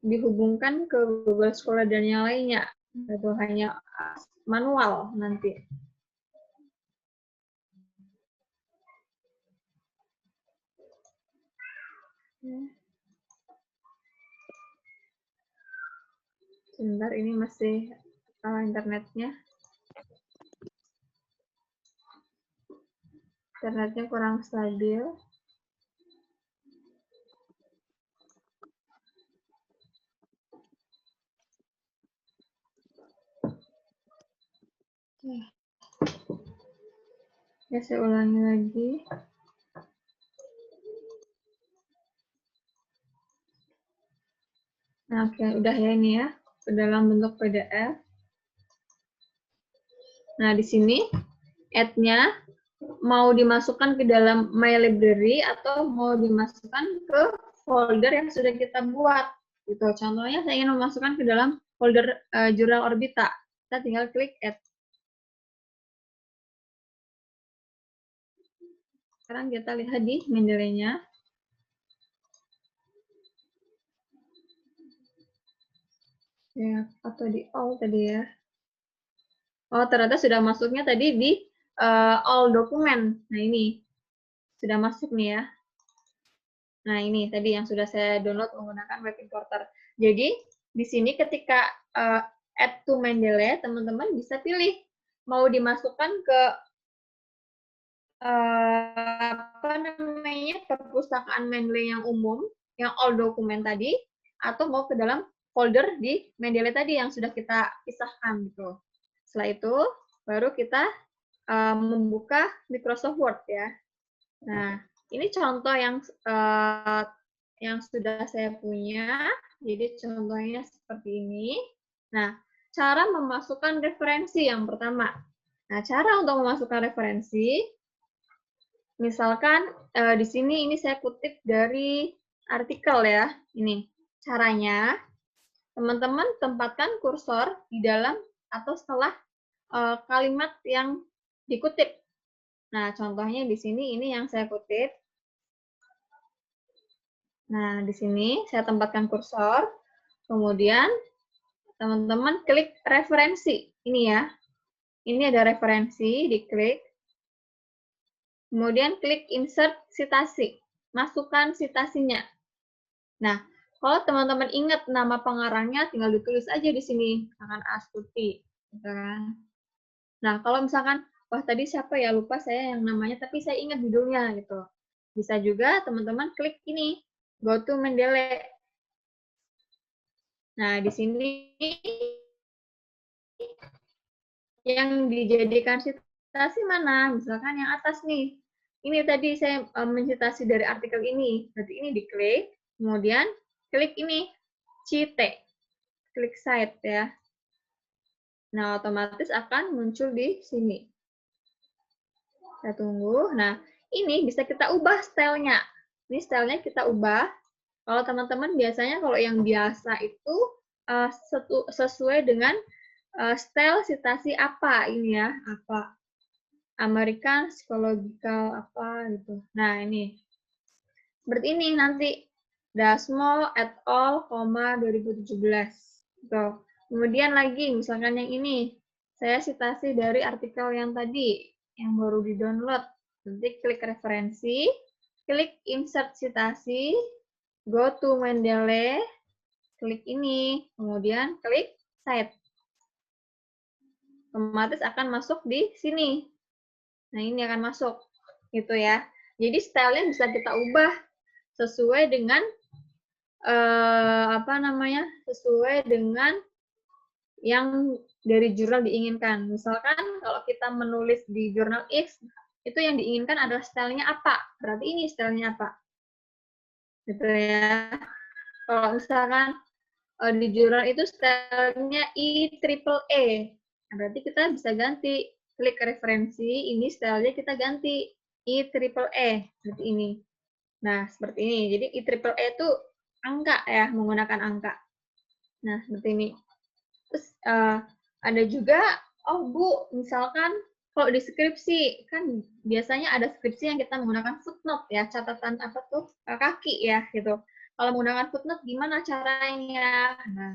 dihubungkan ke Google Scholar dan yang lainnya. Itu hanya manual nanti. Sebentar, ini masih internetnya. Internetnya kurang stabil. Ya, saya ulangi lagi. Nah, oke, udah ya ini ya, dalam bentuk PDF. Nah, di sini add-nya mau dimasukkan ke dalam My Library atau mau dimasukkan ke folder yang sudah kita buat. Gitu. Contohnya saya ingin memasukkan ke dalam folder Jurnal Orbita. Kita tinggal klik add. Sekarang kita lihat di Mendeley-nya. Ya, atau di all tadi ya. Oh, ternyata sudah masuknya tadi di all dokumen. Nah, ini sudah masuk nih ya. Nah, ini tadi yang sudah saya download menggunakan web importer. Jadi, di sini ketika add to Mendeley, teman-teman bisa pilih mau dimasukkan ke perpustakaan Mendeley yang umum, yang all dokumen tadi, atau mau ke dalam folder di Mendeley tadi yang sudah kita pisahkan gitu. Setelah itu, baru kita membuka Microsoft Word ya. Nah, ini contoh yang sudah saya punya. Jadi contohnya seperti ini. Nah, cara memasukkan referensi yang pertama. Nah, cara untuk memasukkan referensi, misalkan di sini ini saya kutip dari artikel ya. Ini caranya, teman-teman tempatkan kursor di dalam atau setelah kalimat yang dikutip. Nah, contohnya di sini ini yang saya kutip. Nah, di sini saya tempatkan kursor. Kemudian teman-teman klik referensi. Ini ya. Ini ada referensi, diklik. Kemudian klik insert citasi. Masukkan citasinya. Nah, kalau teman-teman ingat nama pengarangnya, tinggal ditulis aja di sini. Misalkan Astuti. Gitu kan. Nah, kalau misalkan, wah tadi siapa ya, lupa saya yang namanya, tapi saya ingat judulnya gitu. Bisa juga teman-teman klik ini, go to Mendeley. Nah, di sini yang dijadikan citasi mana? Misalkan yang atas nih. Ini tadi saya mencitasi dari artikel ini. Berarti ini diklik, kemudian klik ini, cite. Klik cite ya. Nah, otomatis akan muncul di sini. Kita tunggu. Nah, ini bisa kita ubah stylenya. Ini stylenya kita ubah. Kalau teman-teman biasanya kalau yang biasa itu sesuai dengan style citasi apa ini ya, apa American Psychological apa gitu. Nah ini seperti ini nanti Dasmo et al. 2017. Gitu. Kemudian lagi misalkan yang ini saya citasi dari artikel yang tadi yang baru di-download. Nanti klik referensi, klik insert citasi, go to Mendeley, klik ini, kemudian klik cite. Otomatis akan masuk di sini. Nah, ini akan masuk. Gitu ya. Jadi stylenya bisa kita ubah sesuai dengan sesuai dengan yang dari jurnal diinginkan. Misalkan kalau kita menulis di jurnal X, itu yang diinginkan adalah stylenya apa? Berarti ini stylenya apa? Gitu ya. Kalau misalkan di jurnal itu stylenya IEEE. Nah, berarti kita bisa ganti, klik referensi, ini stylenya kita ganti IEEE, seperti ini. Nah, seperti ini. Jadi IEEE itu angka ya, menggunakan angka. Nah, seperti ini. Terus ada juga, oh Bu, misalkan kalau di skripsi, kan biasanya ada skripsi yang kita menggunakan footnote ya, catatan apa tuh, kaki ya, gitu. Kalau menggunakan footnote, gimana caranya? Nah,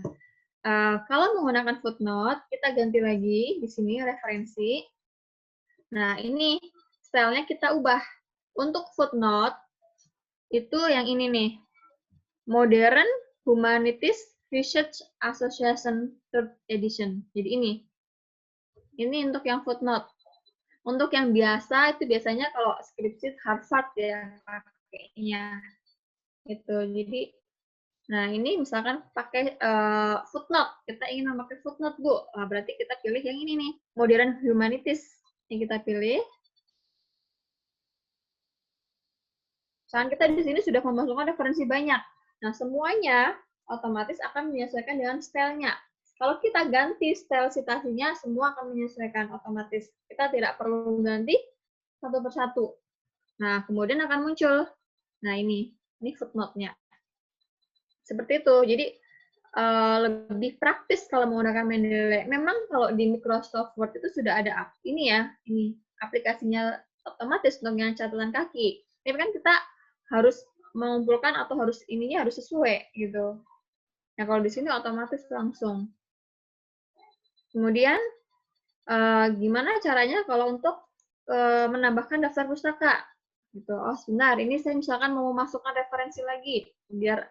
kalau menggunakan footnote, kita ganti lagi di sini referensi. Nah, ini stylenya kita ubah. Untuk footnote, itu yang ini nih. Modern Humanities Research Association 3rd Edition. Jadi ini. Ini untuk yang footnote. Untuk yang biasa, itu biasanya kalau skripsi Harvard ya pakainya. Gitu. Jadi, nah ini misalkan pakai footnote. Kita ingin memakai footnote, Bu. Nah, berarti kita pilih yang ini nih. Modern Humanities. Yang kita pilih. Misalkan kita di sini sudah memasukkan referensi banyak. Nah, semuanya otomatis akan menyesuaikan dengan stylenya. Kalau kita ganti style citasinya, semua akan menyesuaikan otomatis. Kita tidak perlu ganti satu persatu. Nah, kemudian akan muncul. Nah, ini footnote-nya. Seperti itu. Jadi, lebih praktis kalau menggunakan Mendeley. Memang kalau di Microsoft Word itu sudah ada ini ya, ini aplikasinya otomatis untuk yang catatan kaki. Tapi kan kita harus mengumpulkan atau ininya harus sesuai gitu. Nah, kalau di sini otomatis langsung. Kemudian gimana caranya kalau untuk menambahkan daftar pustaka? Gitu. Oh, sebentar, ini saya misalkan mau memasukkan referensi lagi biar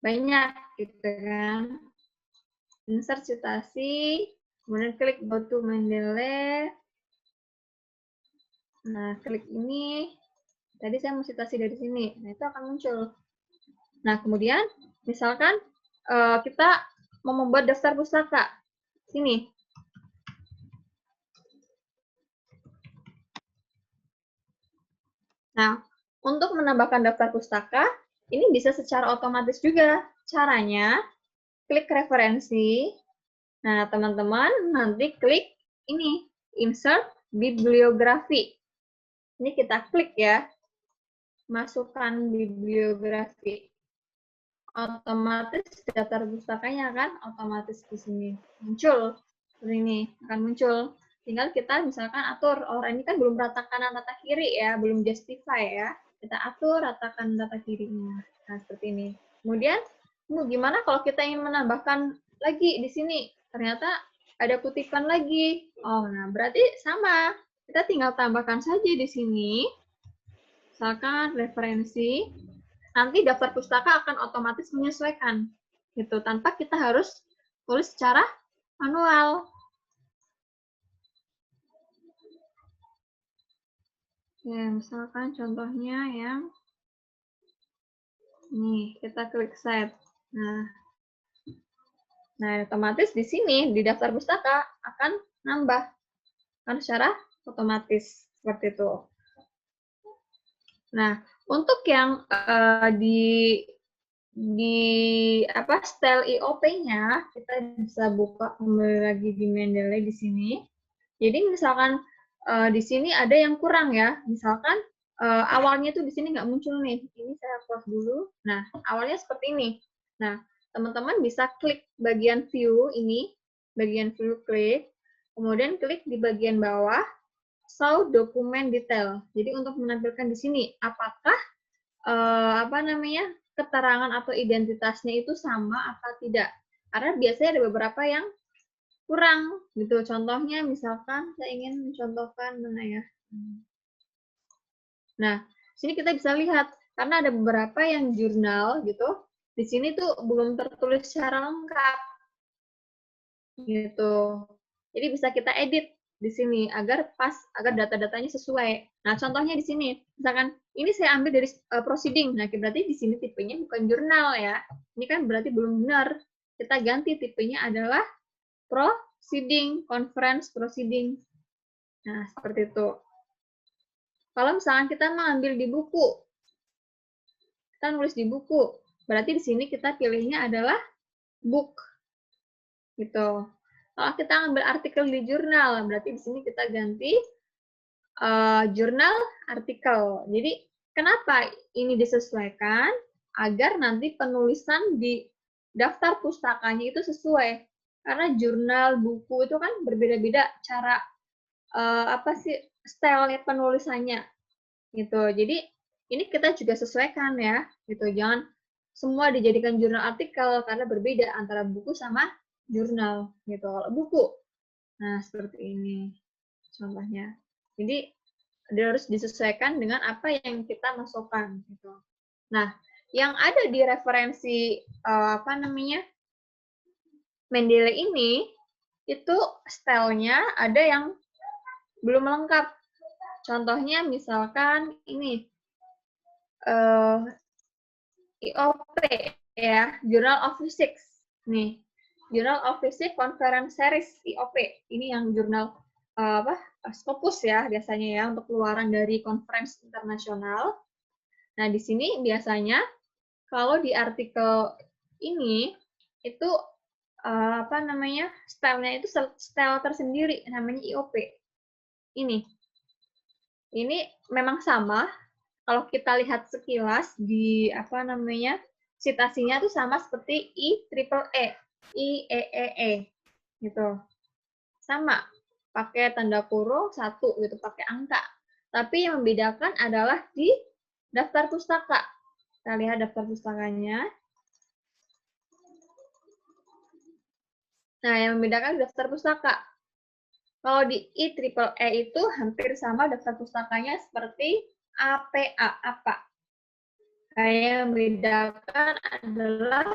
banyak gitu kan. Insert citasi, kemudian klik go to Mendeley. Nah, klik ini. Tadi saya mau citasi dari sini. Nah, itu akan muncul. Nah, kemudian misalkan kita mau membuat daftar pustaka. Sini. Nah, untuk menambahkan daftar pustaka, ini bisa secara otomatis juga. Caranya, klik referensi. Nah, teman-teman nanti klik ini, insert bibliografi. Ini kita klik ya. Masukkan bibliografi. Otomatis daftar pustakanya kan otomatis di sini muncul. Seperti ini akan muncul. Tinggal kita misalkan atur, oh ini kan belum rata kanan rata kiri ya, belum justify ya. Kita atur ratakan rata kirinya. Nah, seperti ini. Kemudian, gimana kalau kita ingin menambahkan lagi di sini? Ternyata ada kutipan lagi. Oh, nah berarti sama. Kita tinggal tambahkan saja di sini. Misalkan referensi. Nanti daftar pustaka akan otomatis menyesuaikan. Gitu, tanpa kita harus tulis secara manual. Ya, misalkan contohnya yang nih, kita klik save. Nah, Nah, otomatis di sini di daftar pustaka akan nambah kan secara otomatis seperti itu. Nah, untuk yang di apa style IOP-nya kita bisa buka kembali lagi di Mendeley di sini. Jadi misalkan di sini ada yang kurang ya. Misalkan awalnya tuh di sini nggak muncul nih. Ini saya close dulu. Nah, awalnya seperti ini. Nah, teman-teman bisa klik bagian view ini, bagian view klik, kemudian klik di bagian bawah show dokumen detail. Jadi untuk menampilkan di sini apakah apa namanya keterangan atau identitasnya itu sama atau tidak. Karena biasanya ada beberapa yang kurang gitu. Contohnya misalkan saya ingin mencontohkan mana ya. Nah, sini kita bisa lihat karena ada beberapa yang jurnal gitu. Di sini tuh belum tertulis secara lengkap. Gitu. Jadi bisa kita edit di sini agar pas, agar data-datanya sesuai. Nah, contohnya di sini, misalkan ini saya ambil dari proceeding. Nah, berarti di sini tipenya bukan jurnal ya. Ini kan berarti belum benar. Kita ganti tipenya adalah proceeding, conference proceeding. Nah, seperti itu. Kalau misalkan kita mengambil di buku, kita nulis di buku, berarti di sini kita pilihnya adalah book. Gitu. Kalau kita ambil artikel di jurnal, berarti di sini kita ganti jurnal artikel. Jadi, kenapa ini disesuaikan? Agar nanti penulisan di daftar pustakanya itu sesuai. Karena jurnal, buku itu kan berbeda-beda cara apa sih style penulisannya. Gitu. Jadi, ini kita juga sesuaikan ya. Gitu. Jangan semua dijadikan jurnal artikel karena berbeda antara buku sama jurnal gitu. Kalau buku, nah seperti ini contohnya. Jadi dia harus disesuaikan dengan apa yang kita masukkan gitu. Nah, yang ada di referensi apa namanya Mendeley ini itu stylenya ada yang belum lengkap. Contohnya misalkan ini IOP ya, Journal of Physics nih. Journal of Physics Conference Series IOP. Ini yang jurnal Scopus ya biasanya ya untuk keluaran dari conference internasional. Nah, di sini biasanya kalau di artikel ini itu apa namanya? Style-nya itu style tersendiri namanya IOP. Ini memang sama. Kalau kita lihat sekilas di apa namanya? Citasinya tuh sama seperti IEEE gitu. Sama, pakai tanda kurung 1 gitu, pakai angka. Tapi yang membedakan adalah di daftar pustaka. Kita lihat daftar pustakanya. Nah, yang membedakan daftar pustaka. Kalau di IEEE itu hampir sama daftar pustakanya seperti APA, apa. Yang membedakan adalah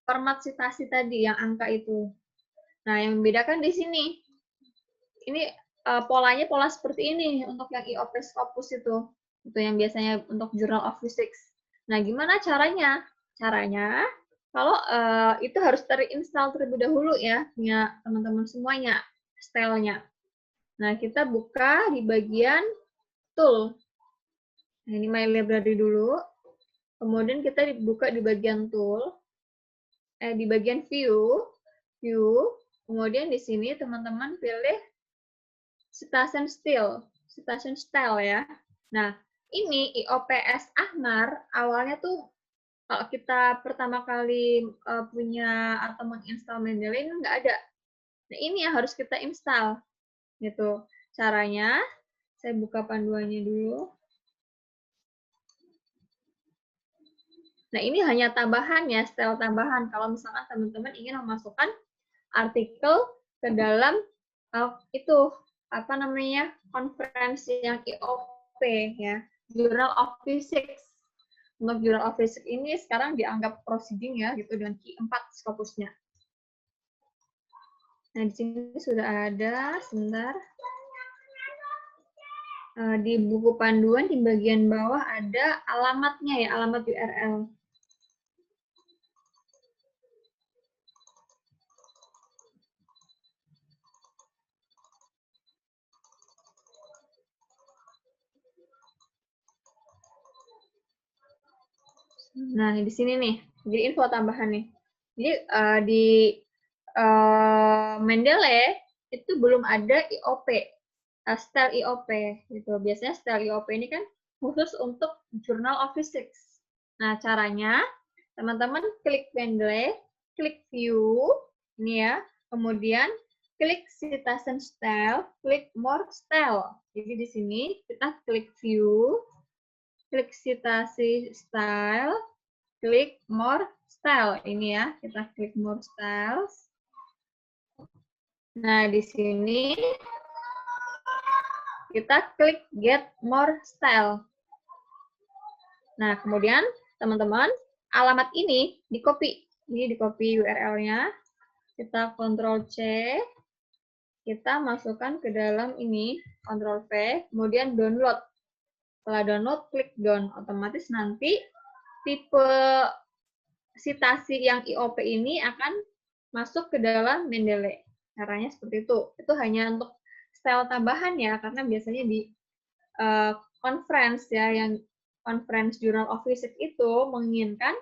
format citasi tadi, yang angka itu. Nah, yang membedakan di sini. Ini polanya pola seperti ini untuk yang IOP Scopus itu yang biasanya untuk Journal of Physics. Nah, gimana caranya? Caranya, kalau itu harus terinstall terlebih dahulu ya, punya teman-teman semuanya, style-nya. Nah, kita buka di bagian tool. Nah, ini My Library dulu. Kemudian kita buka di bagian tool, di bagian view, kemudian di sini teman-teman pilih citation style ya. Nah, ini IOPS Ahmar awalnya tuh kalau kita pertama kali punya atau menginstal Mendeley ini nggak ada. Nah, ini yang harus kita install. Gitu. Caranya, saya buka panduannya dulu. Nah, ini hanya tambahan ya, style tambahan. Kalau misalkan teman-teman ingin memasukkan artikel ke dalam itu apa namanya konferensi yang IOP ya, Journal of Physics. Untuk Journal of Physics ini sekarang dianggap proceeding ya, gitu dengan key 4 Scopusnya. Nah, di sini sudah ada, sebentar. Di buku panduan di bagian bawah ada alamatnya ya, alamat URL. Nah, di sini nih, jadi info tambahan nih. Jadi di Mendeley itu belum ada IOP, style IOP gitu. Biasanya style IOP ini kan khusus untuk Journal of Physics. Nah, caranya teman-teman klik Mendeley, klik View, ini ya, kemudian klik Citation Style, klik More Style. Jadi di sini kita klik View, klik Citasi Style, klik More Style. Ini ya, kita klik More Styles. Nah, di sini kita klik Get More Style. Nah, kemudian teman-teman, alamat ini di-copy. Ini di-copy URL-nya. Kita Ctrl-C. Kita masukkan ke dalam ini, Ctrl-V, kemudian download. Setelah download, klik down. Otomatis nanti tipe citasi yang IOP ini akan masuk ke dalam Mendeley. Caranya seperti itu. Itu hanya untuk style tambahan ya, karena biasanya di conference ya, yang conference Journal of Physics itu menginginkan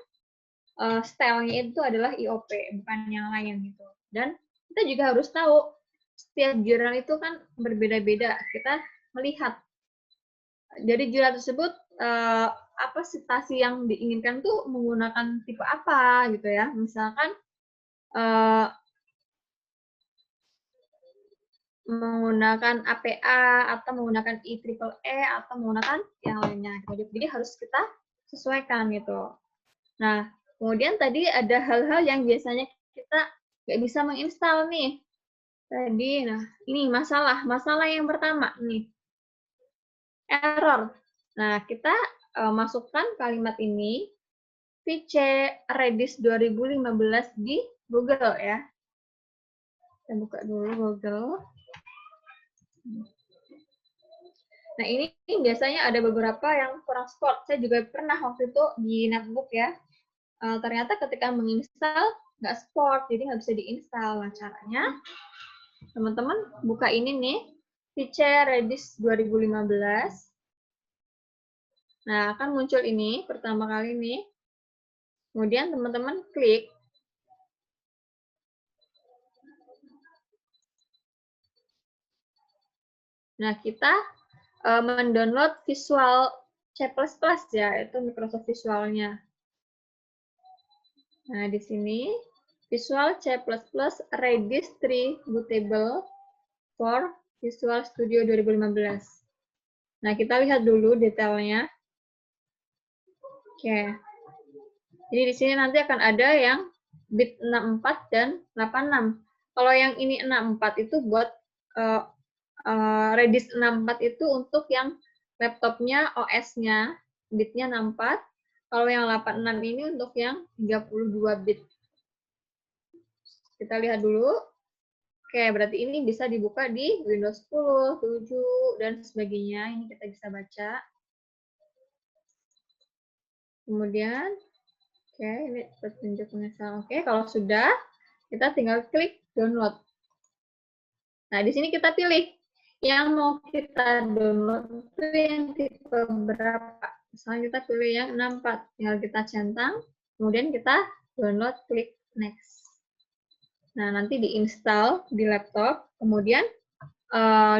style-nya itu adalah IOP, bukan yang lain gitu. Dan kita juga harus tahu setiap jurnal itu kan berbeda-beda. Kita melihat dari jurnal tersebut apa citasi yang diinginkan tuh menggunakan tipe apa gitu ya. Misalkan menggunakan APA atau menggunakan IEEE atau menggunakan yang lainnya. Jadi harus kita sesuaikan gitu. Nah, kemudian tadi ada hal-hal yang biasanya kita nggak bisa menginstal nih. Tadi, nah ini masalah yang pertama nih, error. Nah, kita masukkan kalimat ini, VC Redis 2015 di Google ya. Kita buka dulu Google. Nah, ini biasanya ada beberapa yang kurang support. Saya juga pernah waktu itu di netbook ya. Ternyata ketika menginstal nggak support, jadi nggak bisa diinstal. Nah, caranya teman-teman buka ini nih, VC Redis 2015. Nah, akan muncul ini pertama kali nih. Kemudian teman-teman klik. Nah, kita mendownload Visual C++ ya, itu Microsoft Visualnya. Nah, di sini Visual C++ Redis 3 Bootable for Visual Studio 2015. Nah, kita lihat dulu detailnya. Oke. Jadi di sini nanti akan ada yang bit 64 dan 86. Kalau yang ini 64 itu buat Redis 64 itu untuk yang laptopnya OS-nya bitnya 64. Kalau yang 86 ini untuk yang 32 bit. Kita lihat dulu. Oke, berarti ini bisa dibuka di Windows 10, 7, dan sebagainya. Ini kita bisa baca. Kemudian, oke, ini petunjuk pengesalan. Oke, kalau sudah, kita tinggal klik download. Nah, di sini kita pilih yang mau kita download itu yang tipe berapa. Misalnya kita pilih yang 64. Tinggal kita centang, kemudian kita download, klik next. Nah, nanti diinstal di laptop, kemudian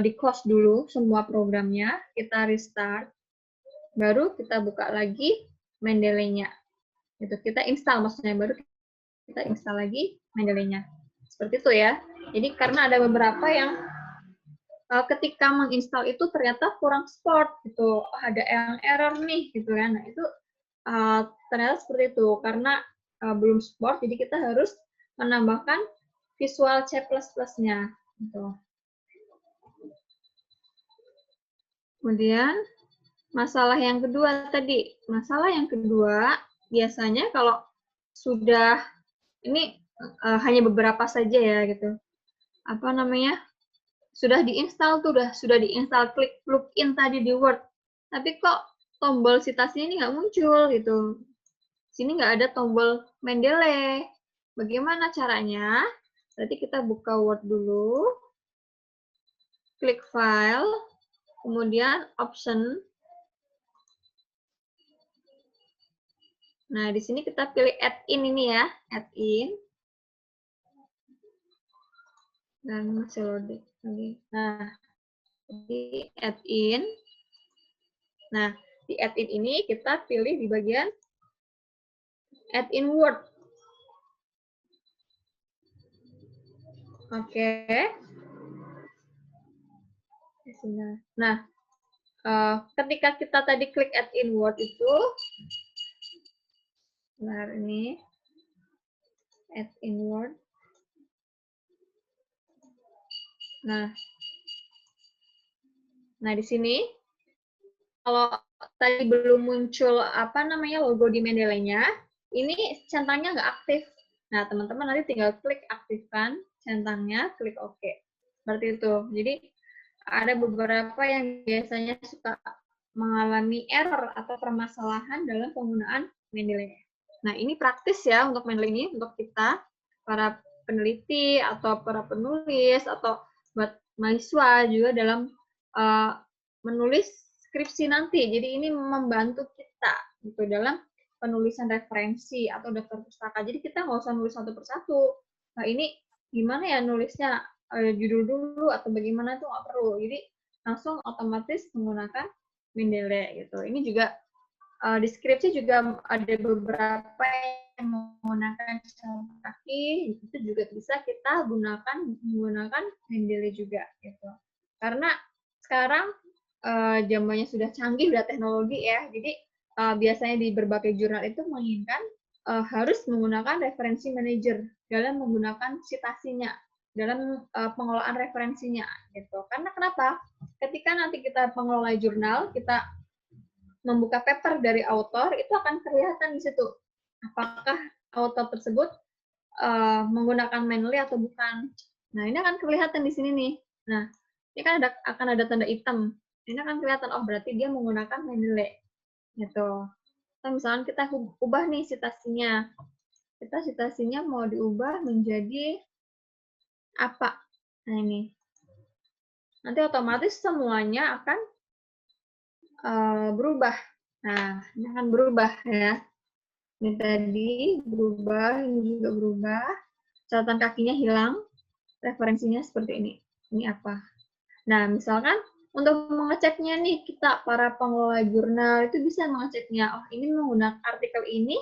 di-close dulu semua programnya, kita restart, baru kita buka lagi Mendeley-nya. Itu kita install, maksudnya baru kita install lagi Mendeley-nya. Seperti itu ya. Jadi karena ada beberapa yang ketika menginstal itu ternyata kurang support gitu, ada yang error nih gitu kan. Nah, itu ternyata seperti itu karena belum support, jadi kita harus menambahkan Visual C++-nya gitu. Kemudian masalah yang kedua tadi, masalah yang kedua biasanya kalau sudah ini hanya beberapa saja ya gitu. Apa namanya? Sudah diinstal tuh, sudah diinstal, klik plugin tadi di Word. Tapi kok tombol citasi ini nggak muncul gitu. Sini nggak ada tombol Mendeley. Bagaimana caranya? Berarti kita buka Word dulu. Klik File. Kemudian Option. Nah, di sini kita pilih add in ini ya, add in. Dan masih loading lagi. Nah, di add in. Nah, di add in ini kita pilih di bagian add in Word. Oke. Nah, ketika kita tadi klik add in Word itu, nah ini add in Word. Nah di sini kalau tadi belum muncul apa namanya logo di Mendeley-nya, ini centangnya nggak aktif. Nah, teman-teman nanti tinggal klik aktifkan centangnya, klik OK. Seperti itu. Jadi ada beberapa yang biasanya suka mengalami error atau permasalahan dalam penggunaan Mendeley. Nah, ini praktis ya untuk Mendeley ini, untuk kita, para peneliti, atau para penulis, atau buat mahasiswa juga dalam menulis skripsi nanti. Jadi ini membantu kita gitu dalam penulisan referensi atau daftar pustaka. Jadi kita nggak usah nulis satu persatu. Nah, ini gimana ya nulisnya, judul dulu atau bagaimana itu nggak perlu. Jadi langsung otomatis menggunakan Mendeley gitu. Ini juga deskripsi juga ada beberapa yang menggunakan catatan kaki, itu juga bisa kita menggunakan Mendeley juga gitu. Karena sekarang zamannya sudah canggih, sudah teknologi ya. Jadi biasanya di berbagai jurnal itu menginginkan harus menggunakan referensi manager dalam menggunakan citasinya, dalam pengelolaan referensinya gitu. Karena kenapa? Ketika nanti kita pengelola jurnal, kita membuka paper dari author, itu akan kelihatan di situ apakah author tersebut menggunakan Mendeley atau bukan. Nah, ini akan kelihatan di sini nih. Nah, ini kan akan ada tanda hitam. Ini akan kelihatan, oh berarti dia menggunakan Mendeley. Gitu. Nah, misalkan kita ubah nih citasinya. Citasinya mau diubah menjadi apa? Nah, ini. Nanti otomatis semuanya akan berubah. Nah, ini akan berubah ya. Ini tadi berubah, ini juga berubah. Catatan kakinya hilang, referensinya seperti ini. Ini apa? Nah, misalkan untuk mengeceknya nih, kita para pengelola jurnal itu bisa mengeceknya. Oh, ini menggunakan artikel ini,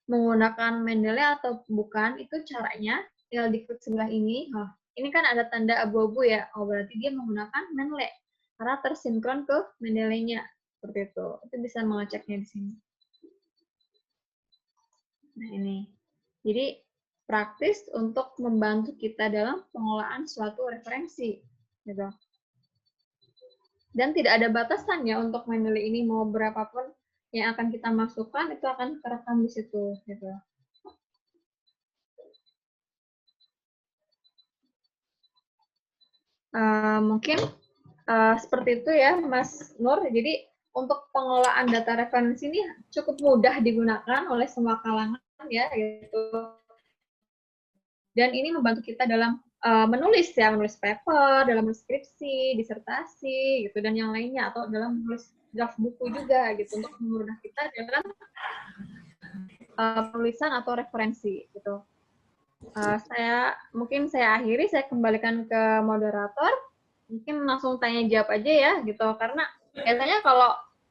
menggunakan Mendeley atau bukan, itu caranya. Tinggal diklik sebelah ini. Oh, ini kan ada tanda abu-abu ya. Oh, berarti dia menggunakan Mendeley. Karena tersinkron ke Mendeley-nya. Seperti itu. Itu bisa mengeceknya di sini. Nah, ini. Jadi, praktis untuk membantu kita dalam pengelolaan suatu referensi. Gitu. Dan tidak ada batasan ya untuk Mendeley ini, mau berapapun yang akan kita masukkan, itu akan terekam di situ. Gitu. Mungkin seperti itu ya, Mas Nur. Jadi, untuk pengelolaan data referensi ini cukup mudah digunakan oleh semua kalangan ya, gitu. Dan ini membantu kita dalam menulis ya, menulis paper, dalam menulis skripsi, disertasi, gitu, dan yang lainnya, atau dalam menulis draft buku juga, gitu, untuk memudahkan kita dalam penulisan atau referensi, gitu. Mungkin saya akhiri, saya kembalikan ke moderator, mungkin langsung tanya jawab aja ya, gitu, karena biasanya kalau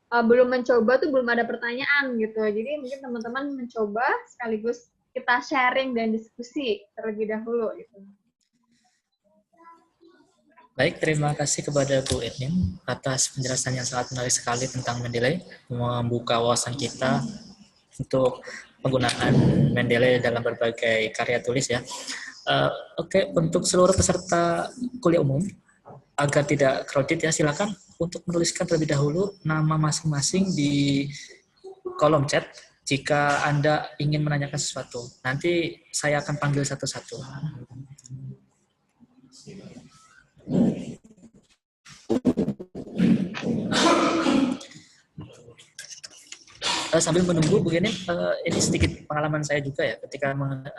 belum mencoba tuh belum ada pertanyaan gitu. Jadi mungkin teman-teman mencoba sekaligus kita sharing dan diskusi terlebih dahulu gitu. Baik, terima kasih kepada Bu Edmin atas penjelasan yang sangat menarik sekali tentang Mendeley, membuka wawasan kita untuk penggunaan Mendeley dalam berbagai karya tulis ya. Oke, untuk seluruh peserta kuliah umum, agar tidak crowded ya, silakan untuk menuliskan terlebih dahulu nama masing-masing di kolom chat jika Anda ingin menanyakan sesuatu. Nanti saya akan panggil satu-satu. Sambil menunggu begini, ini sedikit pengalaman saya juga ya ketika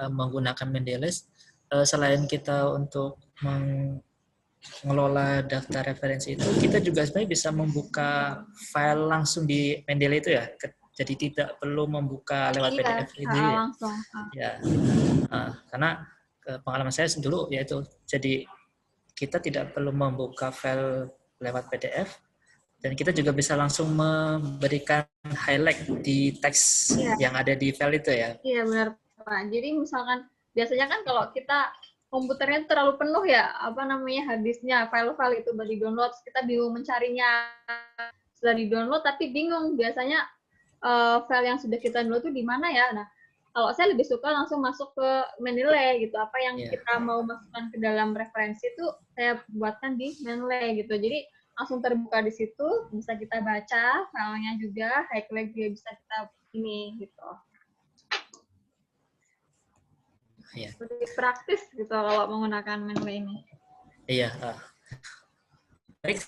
menggunakan Mendeley. Selain kita untuk mengelola daftar referensi itu, kita juga sebenarnya bisa membuka file langsung di Mendeley itu ya. Jadi tidak perlu membuka lewat PDF itu ya. Langsung. Ya, karena pengalaman saya dulu yaitu jadi kita tidak perlu membuka file lewat PDF dan kita juga bisa langsung memberikan highlight di teks yang ada di file itu ya. Iya benar Pak. Jadi misalkan biasanya kan kalau kita komputernya terlalu penuh ya, harddisknya, file-file itu baru di-download, kita bingung mencarinya. Sudah di-download tapi bingung biasanya file yang sudah kita download itu di mana ya. Nah, kalau saya lebih suka langsung masuk ke Mendeley gitu. Apa yang kita mau masukkan ke dalam referensi itu saya buatkan di Mendeley gitu. Jadi langsung terbuka di situ, bisa kita baca filenya juga, highlight juga bisa kita ini gitu. Iya. Lebih praktis gitu kalau menggunakan Mendeley ini. Iya. Baik,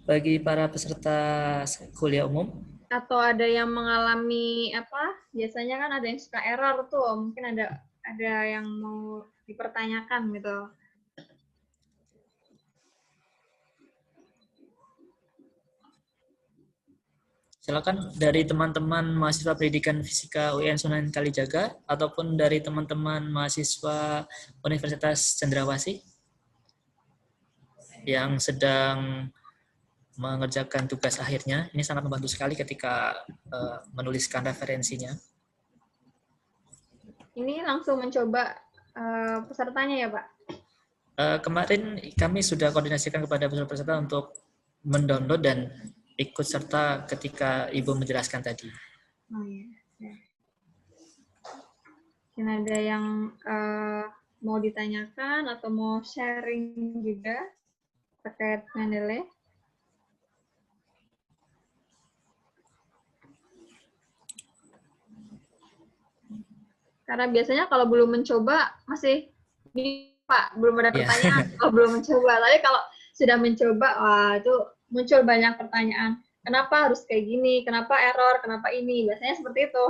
bagi para peserta kuliah umum. Atau ada yang mengalami biasanya kan ada yang suka error tuh, mungkin ada yang mau dipertanyakan gitu. Silakan dari teman-teman mahasiswa pendidikan fisika UIN Sunan Kalijaga ataupun dari teman-teman mahasiswa Universitas Cendrawasih yang sedang mengerjakan tugas akhirnya. Ini sangat membantu sekali ketika menuliskan referensinya. Ini langsung mencoba pesertanya ya Pak? Kemarin kami sudah koordinasikan kepada peserta untuk mendownload dan ikut serta ketika Ibu menjelaskan tadi. Oh iya. Mungkin ada yang mau ditanyakan atau mau sharing juga terkait Mendeley? Karena biasanya kalau belum mencoba masih Pak, belum ada pertanyaan kalau belum mencoba. Tapi kalau sudah mencoba, wah itu muncul banyak pertanyaan. Kenapa harus kayak gini? Kenapa error? Kenapa ini? Biasanya seperti itu.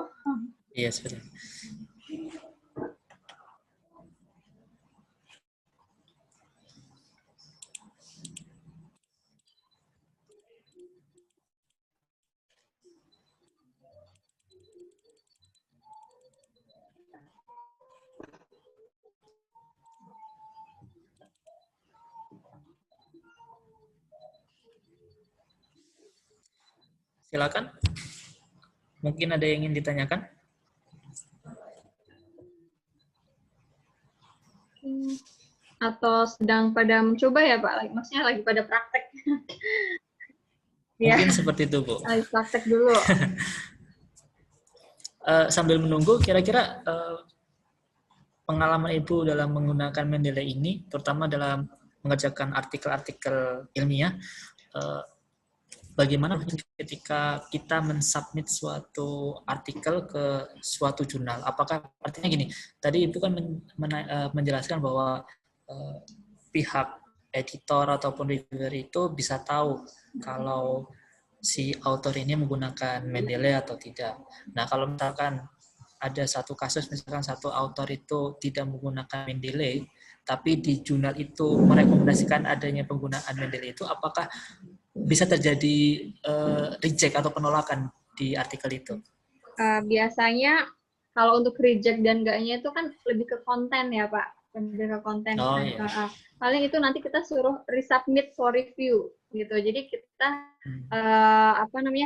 Iya, seperti itu. Silakan. Mungkin ada yang ingin ditanyakan? Atau sedang pada mencoba ya Pak? Maksudnya lagi pada praktek. Mungkin seperti itu, Bu. Lagi praktek dulu. Sambil menunggu, kira-kira pengalaman Ibu dalam menggunakan Mendeley ini, terutama dalam mengerjakan artikel-artikel ilmiah, bagaimana ketika kita mensubmit suatu artikel ke suatu jurnal? Apakah artinya gini, tadi Ibu kan menjelaskan bahwa pihak editor ataupun reviewer itu bisa tahu kalau si author ini menggunakan Mendeley atau tidak. Nah, kalau misalkan ada satu kasus, misalkan satu author itu tidak menggunakan Mendeley, tapi di jurnal itu merekomendasikan adanya penggunaan Mendeley itu, apakah bisa terjadi reject atau penolakan di artikel itu? Biasanya kalau untuk reject dan enggaknya itu kan lebih ke konten ya Pak, lebih ke konten. Oh, iya. Paling itu nanti kita suruh resubmit for review gitu. Jadi kita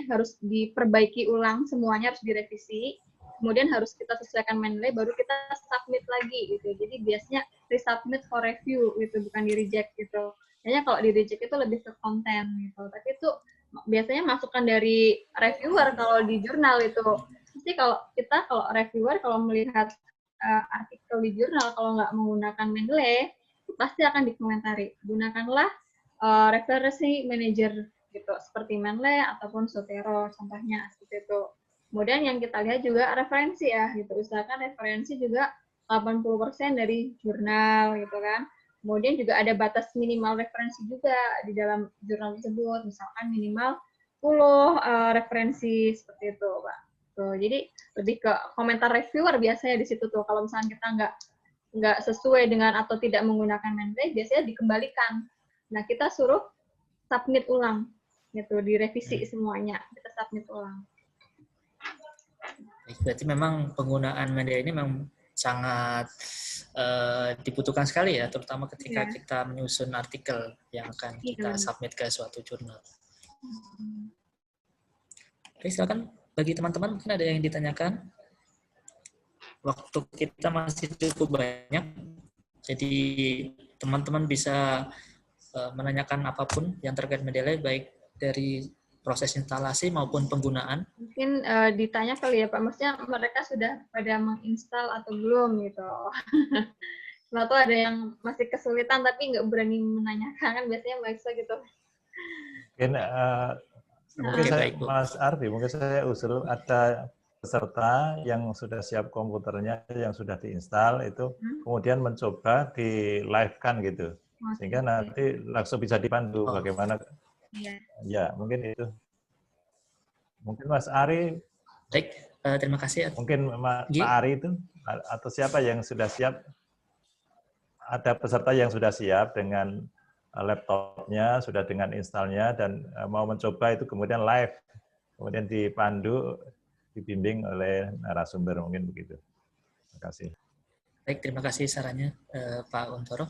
harus diperbaiki ulang semuanya, harus direvisi. Kemudian harus kita sesuaikan Mendeley, baru kita submit lagi gitu. Jadi biasanya resubmit for review gitu, bukan di reject gitu. Kayaknya kalau di reject itu lebih ke konten gitu. Tapi itu biasanya masukan dari reviewer kalau di jurnal itu. Pasti kalau reviewer kalau melihat artikel di jurnal kalau nggak menggunakan Mendeley, itu pasti akan dikomentari. Gunakanlah referensi manager gitu, seperti Mendeley ataupun Zotero contohnya seperti itu. Kemudian yang kita lihat juga referensi ya gitu. Usahakan referensi juga 80% dari jurnal gitu kan. Kemudian juga ada batas minimal referensi juga di dalam jurnal tersebut, misalkan minimal 10 referensi seperti itu, Pak. Tuh, jadi lebih ke komentar reviewer biasanya di situ tuh. Kalau misalnya kita nggak sesuai dengan atau tidak menggunakan Mendeley, biasanya dikembalikan. Nah, kita suruh submit ulang, gitu, direvisi semuanya, kita submit ulang. Berarti memang penggunaan Mendeley ini memang sangat dibutuhkan sekali ya, terutama ketika Iya. kita menyusun artikel yang akan kita submit ke suatu jurnal. Oke, silakan bagi teman-teman mungkin ada yang ditanyakan. Waktu kita masih cukup banyak, jadi teman-teman bisa menanyakan apapun yang terkait Mendeley, baik dari proses instalasi maupun penggunaan. Mungkin ditanya kali ya Pak, maksudnya mereka sudah pada menginstal atau belum gitu. Atau ada yang masih kesulitan tapi nggak berani menanyakan, kan biasanya mahasiswa gitu. Mungkin Oke, saya, baik, Bu. Mas Ardi, mungkin saya usul ada peserta yang sudah siap komputernya, yang sudah diinstal itu kemudian mencoba di live-kan gitu, sehingga nanti langsung bisa dipandu bagaimana. Ya, mungkin itu. Mungkin Mas Ari. Baik, terima kasih. Mungkin Pak Ari itu atau siapa yang sudah siap? Ada peserta yang sudah siap dengan laptopnya, sudah dengan installnya dan mau mencoba itu kemudian live, kemudian dipandu, dibimbing oleh narasumber, mungkin begitu. Terima kasih. Baik, terima kasih sarannya Pak Untoro.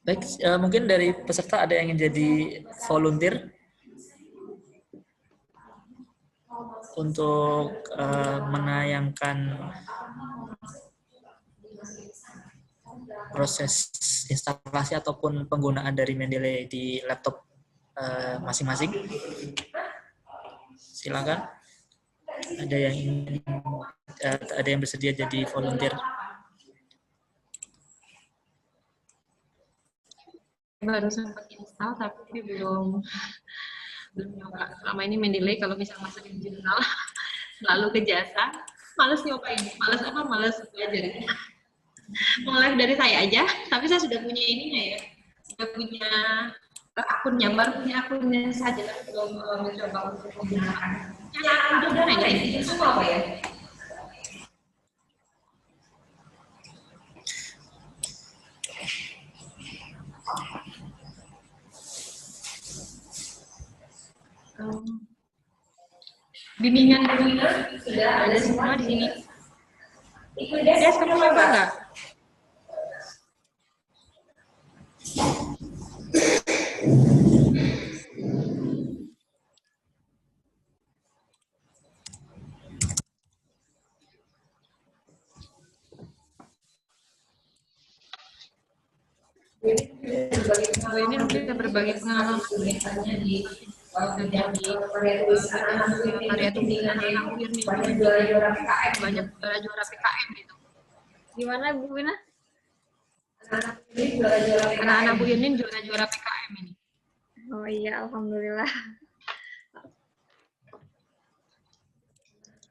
Baik, mungkin dari peserta ada yang ingin jadi volunteer untuk menayangkan proses instalasi ataupun penggunaan dari Mendeley di laptop masing-masing. Silakan. Ada yang bersedia jadi volunteer. Baru sempat install tapi belum nyoba. Selama ini Mendeley kalau misalnya masuk di jurnal selalu ke jasa, males nyobain, males belajar. Mulai dari saya aja, tapi saya sudah punya ininya ya, sudah punya akunnya, baru punya akunnya saja, belum mencoba untuk menggunakan. Yang udah enggak ini semua apa ya? Bimbingan sudah ada semua di sini. Des, kamu coba nggak? Ini kita berbagi pengalaman biasanya di karya tulisan anak UIR banyak juara PKM, banyak juara PKM gitu. Gimana Bu Wina? Anak-anak Bu Irnin juara PKM ini. Oh iya, alhamdulillah.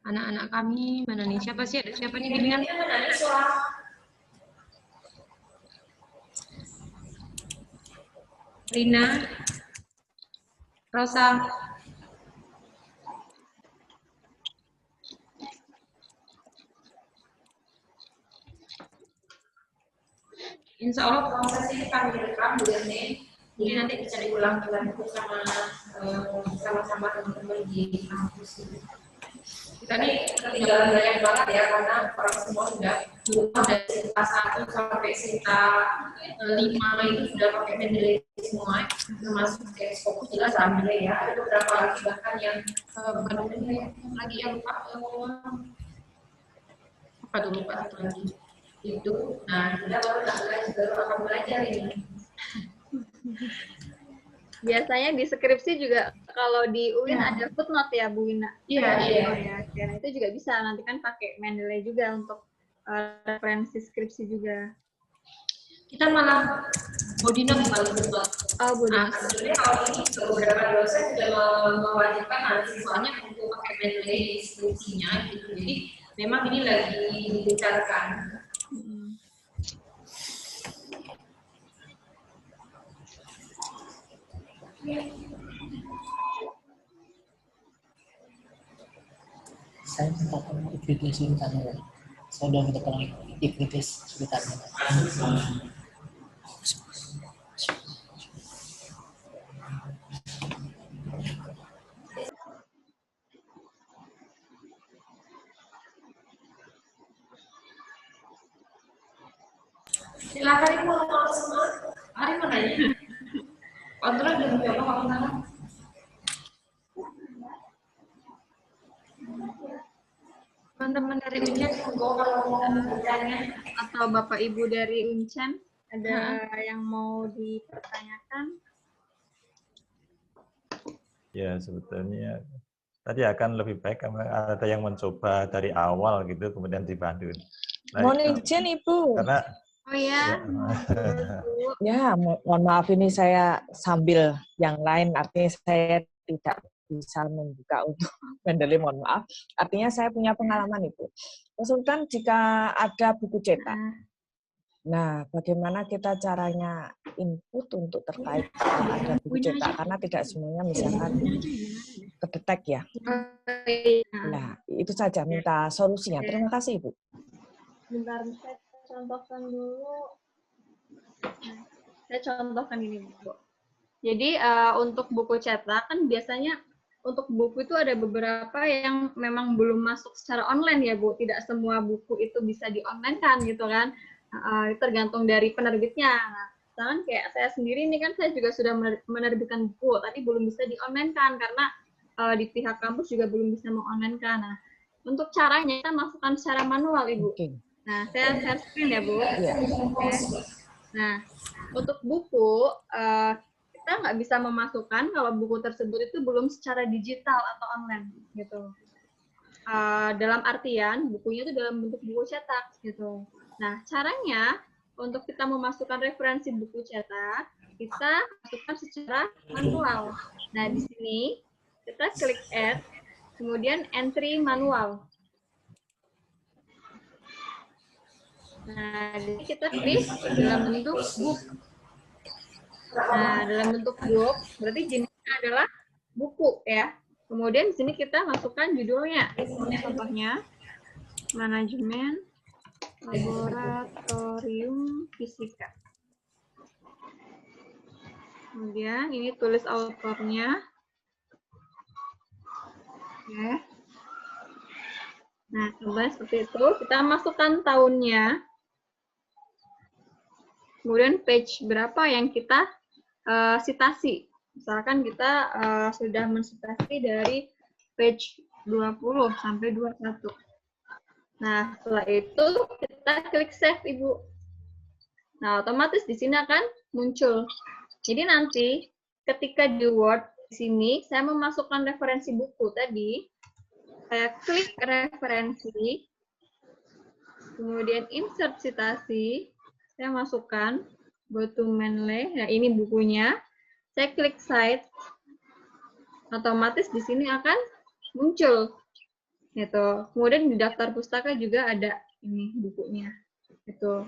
Anak-anak kami mana nih? Siapa sih? Ada siapa nih bimbingan? Rina, Rosa, Insya Allah proses ini kami rekam Bu Irnin, jadi nanti bisa diulang sama-sama teman-teman di kampus. Kita nih ketinggalan banyak banget ya, karena para semua sudah dari Sinta 1 sampai Sinta 5 itu sudah pakai Mendeley semua, termasuk kayak fokus jelas Mendeley ya. Ada beberapa lagi bahkan yang bukan Mendeley lagi yang apa dulu Pak satu lagi itu. Nah kita baru akan belajar ini. Biasanya di skripsi juga kalau di UIN ada footnote ya Bu Wina. Iya. Dan itu juga bisa nanti kan pakai Mendeley juga untuk referensi skripsi juga. Kita malah body note kalau footnote. Oh, body Nah, sebenarnya kalau ini beberapa dosen sudah mewajibkan mahasiswanya untuk pakai Mendeley di skripsinya gitu. Jadi memang ini lagi dibicarakan. Saya minta tolong ikut sebentar ya. Saya udah minta tolong ikut sebentar. Silakan Ibu. Mari menanya. Kontrol dan mencoba angkat tangan. Teman-teman dari Uncen, bertanya atau Bapak Ibu dari Uncen ada yang mau dipertanyakan? Ya, sebetulnya tadi akan lebih baik kalau ada yang mencoba dari awal gitu, kemudian dibantu. Nah, Mohon izin Ibu. karena Oh ya, Ya, mohon maaf ini saya sambil yang lain, artinya saya tidak bisa membuka untuk Mendeley, mohon maaf. Artinya saya punya pengalaman itu. Konsultan jika ada buku cetak. Nah, bagaimana kita caranya input untuk terkait ada buku cetak, karena tidak semuanya misalkan kedetek ya. Nah, itu saja minta solusinya. Terima kasih, Ibu. bentar, saya contohkan dulu. Nah, saya contohkan ini, Bu. Jadi untuk buku cetak kan biasanya untuk buku itu ada beberapa yang memang belum masuk secara online ya, Bu. Tidak semua buku itu bisa di-online-kan gitu kan. Tergantung dari penerbitnya. Nah, misalkan kayak saya sendiri ini kan saya juga sudah menerbitkan buku, tapi belum bisa di-online-kan karena di pihak kampus juga belum bisa meng-online-kan. Nah, untuk caranya kita masukkan secara manual, Ibu. Oke. Nah, saya share screen ya, Bu. Iya. Oke. Nah, untuk buku, kita nggak bisa memasukkan kalau buku tersebut itu belum secara digital atau online, gitu. Dalam artian, bukunya itu dalam bentuk buku cetak, gitu. Nah, caranya untuk kita memasukkan referensi buku cetak, kita masukkan secara manual. Nah, di sini kita klik Add, kemudian Entry Manual. Nah, jadi kita klik dalam bentuk book. Nah, dalam bentuk book, berarti jenisnya adalah buku ya. Kemudian di sini kita masukkan judulnya. Contohnya, Manajemen Laboratorium Fisika. Kemudian ini tulis autornya. Oke. Nah, contohnya seperti itu. Kita masukkan tahunnya. Kemudian page berapa yang kita sitasi. Misalkan kita sudah mensitasi dari page 20 sampai 21. Nah, setelah itu kita klik save, Ibu. Nah, otomatis di sini akan muncul. Jadi nanti ketika di Word di sini saya memasukkan referensi buku tadi, saya klik referensi, kemudian insert citasi, saya masukkan go to Mendeley. Nah, ini bukunya. Saya klik cite, otomatis di sini akan muncul. Gitu. Kemudian di daftar pustaka juga ada ini bukunya. Itu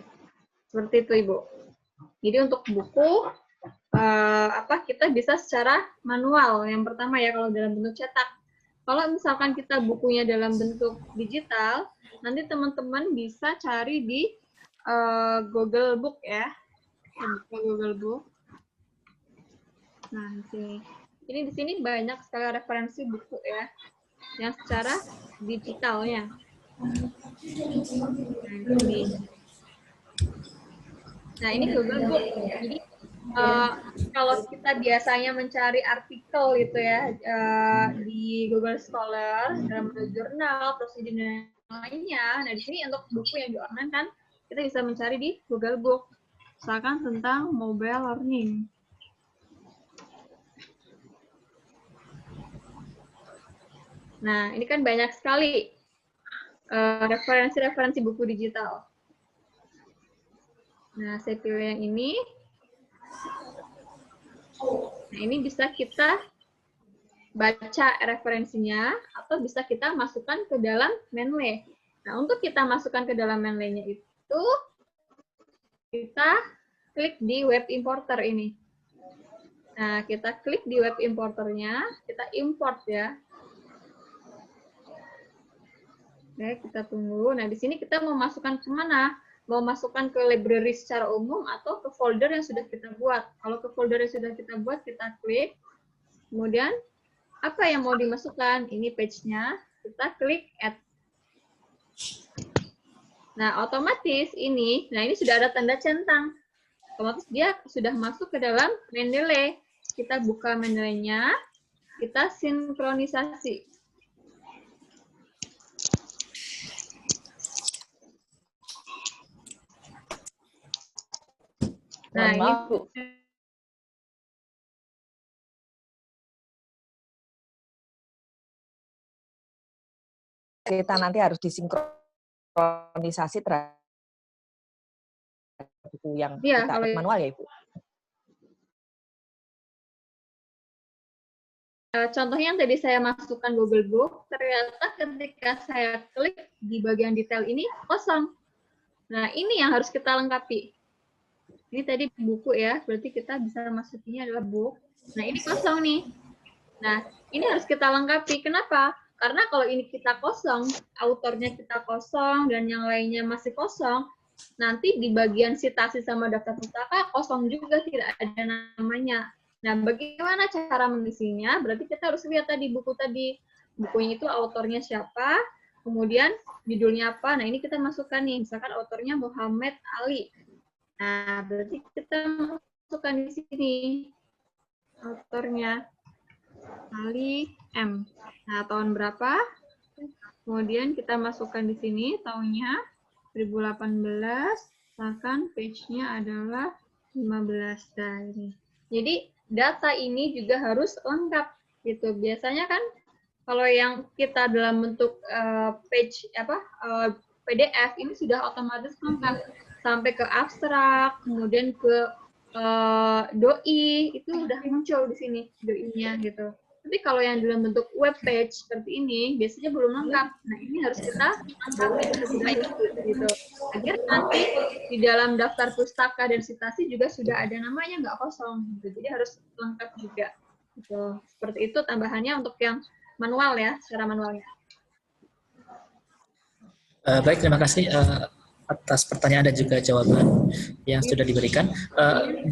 seperti itu, Ibu. Jadi untuk buku kita bisa secara manual. Yang pertama ya kalau dalam bentuk cetak. Kalau misalkan kita bukunya dalam bentuk digital, nanti teman-teman bisa cari di Google Book ya. Buka Google Book. Nah, di sini banyak sekali referensi buku ya, yang secara digitalnya. Nah, ini Google Book. Jadi kalau kita biasanya mencari artikel gitu ya di Google Scholar dalam jurnal, prosedur dan lainnya. Nah, di sini untuk buku yang di-online kan kita bisa mencari di Google Book. Misalkan tentang mobile learning. Nah, ini kan banyak sekali referensi-referensi buku digital. Nah, saya pilih yang ini. Nah, ini bisa kita baca referensinya atau bisa kita masukkan ke dalam Mendeley. Nah, untuk kita masukkan ke dalam Mendeley-nya itu, kita klik di web importer ini. Nah, kita klik di web importernya, kita import ya. Oke, kita tunggu. Nah, di sini kita mau masukkan ke mana? Mau masukkan ke library secara umum atau ke folder yang sudah kita buat. Kalau ke folder yang sudah kita buat, kita klik. Kemudian, apa yang mau dimasukkan? Ini page-nya. Kita klik Add. Nah, otomatis ini sudah ada tanda centang. Otomatis dia sudah masuk ke dalam Mendeley. Kita buka Mendeley-nya, kita sinkronisasi. Nah, ini Maaf, Bu. Kita nanti harus disinkronisasi terhadap buku yang Iya, kita kalau ketik manual ya, Ibu? contohnya yang tadi saya masukkan Google Book, ternyata ketika saya klik di bagian detail ini kosong. Nah, ini yang harus kita lengkapi. Ini tadi buku ya, berarti kita bisa masukinnya adalah book. Nah, ini kosong nih. Nah, ini harus kita lengkapi. Kenapa? Karena kalau ini kita kosong, autornya kita kosong, dan yang lainnya masih kosong, nanti di bagian sitasi sama daftar pustaka kosong juga, tidak ada namanya. Nah, bagaimana cara mengisinya? Berarti kita harus lihat tadi buku tadi. Bukunya itu autornya siapa, kemudian judulnya apa. Nah, ini kita masukkan nih. Misalkan autornya Muhammad Ali. Nah, berarti kita masukkan di sini. Autornya Ali M. Nah, tahun berapa? Kemudian kita masukkan di sini tahunnya 2018. Misalkan page-nya adalah 15 dari. Jadi data ini juga harus lengkap gitu. Biasanya kan kalau yang kita dalam bentuk page PDF ini sudah otomatis lengkap sampai ke abstrak, kemudian ke doi itu udah muncul di sini doi-nya gitu. Tapi kalau yang dalam bentuk web page seperti ini biasanya belum lengkap. Nah, ini harus kita lengkapi gitu. Agar nanti di dalam daftar pustaka dan sitasi juga sudah ada namanya, nggak kosong gitu. Jadi harus lengkap juga. Gitu. Seperti itu tambahannya untuk yang manual ya, secara manualnya. Baik, terima kasih atas pertanyaan dan juga jawaban yang sudah diberikan.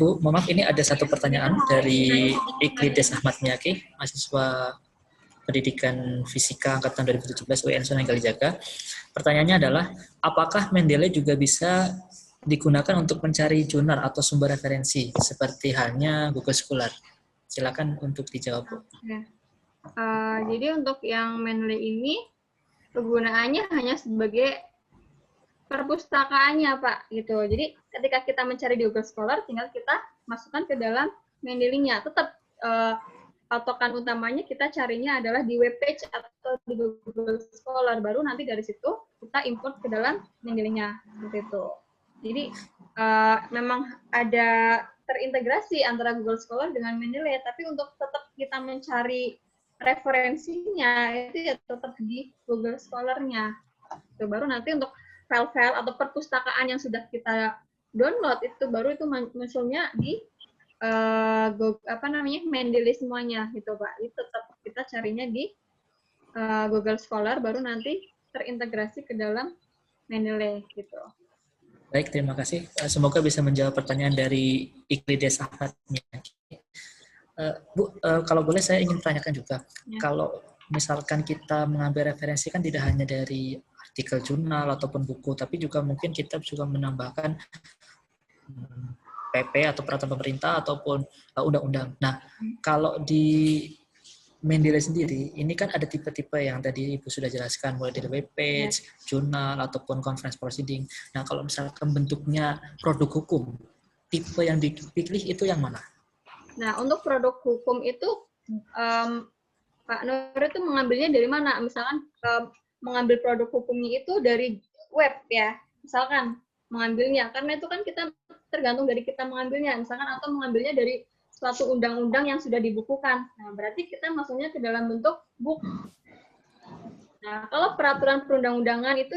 Bu, mohon maaf, ini ada satu pertanyaan dari Iklides Ahmad Miyaki, mahasiswa Pendidikan Fisika Angkatan 2017 UIN Sunan Kalijaga. Pertanyaannya adalah, apakah Mendeley juga bisa digunakan untuk mencari jurnal atau sumber referensi, seperti halnya Google Scholar? Silakan untuk dijawab, Bu. Jadi untuk yang Mendeley ini, kegunaannya hanya sebagai perpustakaannya, Pak, gitu. Jadi ketika kita mencari di Google Scholar, tinggal kita masukkan ke dalam Mendeley-nya. Tetap patokan utamanya kita carinya adalah di webpage atau di Google Scholar, baru nanti dari situ kita import ke dalam Mendeley-nya, seperti itu. Jadi memang ada terintegrasi antara Google Scholar dengan Mendeley, tapi untuk tetap kita mencari referensinya itu ya tetap di Google Scholar-nya. Itu baru nanti untuk file-file atau perpustakaan yang sudah kita download itu baru itu munculnya di Mendeley semuanya gitu, Pak. Itu tetap kita carinya di Google Scholar baru nanti terintegrasi ke dalam Mendeley gitu. Baik, terima kasih. Semoga bisa menjawab pertanyaan dari Iklides Ahmad Miyaki. Bu, kalau boleh saya ingin tanyakan juga, kalau misalkan kita mengambil referensi kan tidak hanya dari artikel jurnal ataupun buku, tapi juga mungkin kita juga menambahkan PP atau peraturan pemerintah ataupun undang-undang. Nah, kalau di Mendeley sendiri, ini kan ada tipe-tipe yang tadi Ibu sudah jelaskan, mulai dari webpage, jurnal, ataupun conference proceeding. Nah, kalau misalkan bentuknya produk hukum, tipe yang dipilih itu yang mana? Nah, untuk produk hukum itu, Pak Nur itu mengambilnya dari mana? Misalkan mengambil produk hukumnya itu dari web ya, misalkan mengambilnya, karena itu kan kita tergantung dari kita mengambilnya, misalkan atau mengambilnya dari suatu undang-undang yang sudah dibukukan. Nah, berarti kita masuknya ke dalam bentuk book. Nah, kalau peraturan perundang-undangan itu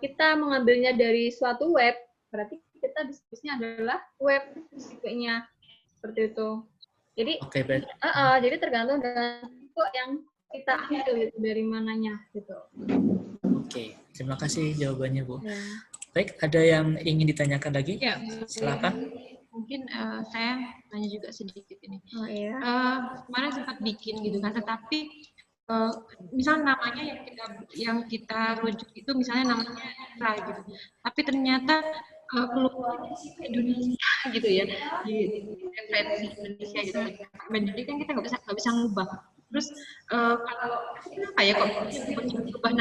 kita mengambilnya dari suatu web, berarti kita diskusinya adalah web tipenya. Seperti itu. Jadi, jadi tergantung dengan tipe yang kita ambil gitu, dari mananya gitu. Oke, terima kasih jawabannya, Bu. Ya. Baik, ada yang ingin ditanyakan lagi? Ya, silakan. Mungkin saya tanya juga sedikit ini. Oh, iya. Kemarin sempat bikin gitu kan, tetapi misalnya namanya yang kita rujuk itu misalnya namanya Ira gitu, tapi ternyata keluar Indonesia gitu ya, di referensi Indonesia gitu. Jadi kan kita nggak bisa ngubah. Terus kalau kenapa ya kok berubah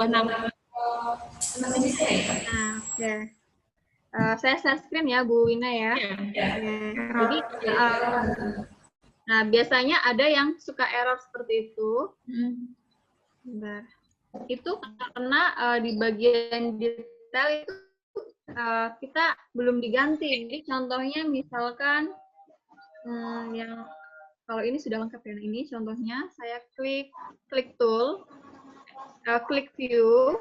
nama Indonesia ya? Nah, oke. Saya share screen ya, Bu Wina ya. Jadi, nah biasanya ada yang suka error seperti itu. Bentar. Itu karena di bagian detail itu kita belum diganti. Jadi contohnya misalkan yang kalau ini sudah lengkap ya. Ini contohnya saya klik tool, klik view.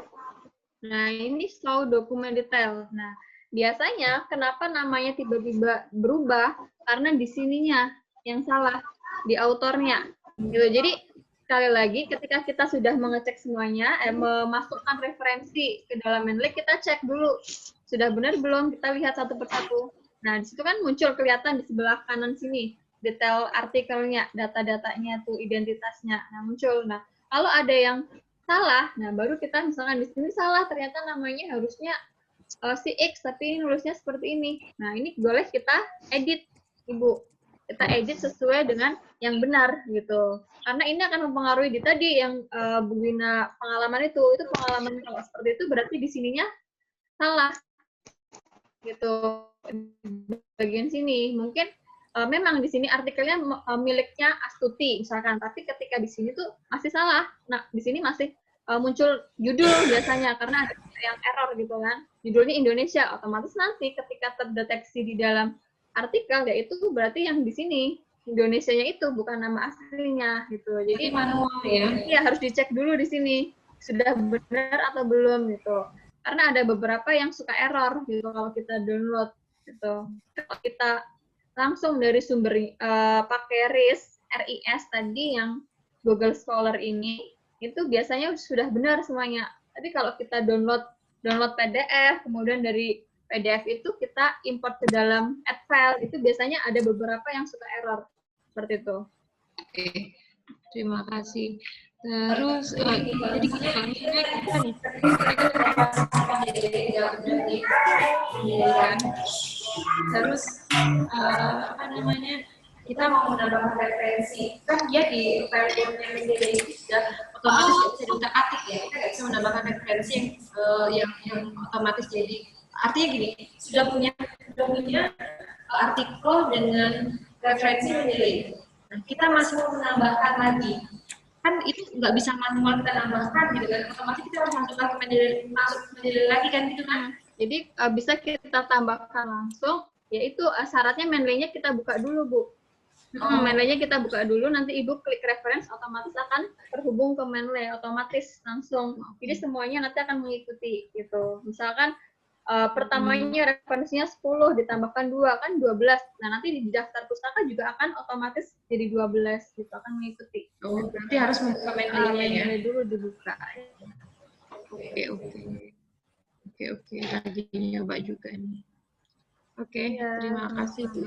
Nah ini show dokumen detail. Nah biasanya kenapa namanya tiba-tiba berubah? Karena di sininya yang salah, di autornya. Gitu. Jadi sekali lagi ketika kita sudah mengecek semuanya, memasukkan referensi ke dalam Mendeley, kita cek dulu sudah benar belum, kita lihat satu persatu. Nah di situ kan muncul kelihatan di sebelah kanan sini detail artikelnya, data-datanya tuh, identitasnya. Nah muncul. Nah kalau ada yang salah, nah baru kita misalkan di sini salah, ternyata namanya harusnya si X, tapi ini nulisnya seperti ini. Nah, ini boleh kita edit, Ibu. Kita edit sesuai dengan yang benar, gitu. Karena ini akan mempengaruhi di tadi yang Bu Wina pengalaman itu pengalaman kalau seperti itu berarti di sininya salah. Gitu. Bagian sini. Mungkin memang di sini artikelnya miliknya Astuti, misalkan. Tapi ketika di sini tuh masih salah. Nah, di sini masih muncul judul biasanya, karena ada yang error gitu kan. Judulnya Indonesia, otomatis nanti ketika terdeteksi di dalam artikel, ya itu berarti yang di sini Indonesianya itu bukan nama aslinya gitu. Jadi manual ya. Iya, harus dicek dulu di sini sudah benar atau belum gitu. Karena ada beberapa yang suka error gitu kalau kita download gitu. Kalau kita langsung dari sumber pakai RIS tadi yang Google Scholar ini, itu biasanya sudah benar semuanya. Tapi kalau kita download PDF, kemudian dari PDF itu kita import ke dalam add file, itu biasanya ada beberapa yang suka error seperti itu. Oke, terima kasih. Terus jadi kalau misalnya kita nih, terus apa namanya, kita mau menambahkan referensi, kan dia di file Mendeley itu sudah otomatis bisa diutak-atik ya, kita nggak bisa menambahkan referensi yang otomatis. Jadi artinya gini, sudah punya artikel dengan referensi Mendeley. Nah, kita masih mau menambahkan lagi, kan itu nggak bisa manual kita tambahkan gitu kan, otomatis kita harus masuk ke Mendeley lagi kan gitu kan. Jadi bisa kita tambahkan langsung, yaitu syaratnya Mendeley-nya kita buka dulu, Bu. Mendeley-nya kita buka dulu, nanti Ibu klik reference, otomatis akan terhubung ke Mendeley, otomatis langsung. Jadi semuanya nanti akan mengikuti gitu. Misalkan pertamanya referensinya 10, ditambahkan 2, kan 12. Nah, nanti di daftar pustaka juga akan otomatis jadi 12, gitu, akan mengikuti. Oh, berarti harus membuka Mendeley-nya ya? Dulu dibuka. Oke, lagi nyoba juga nih. Oke, Ya, terima kasih Bu.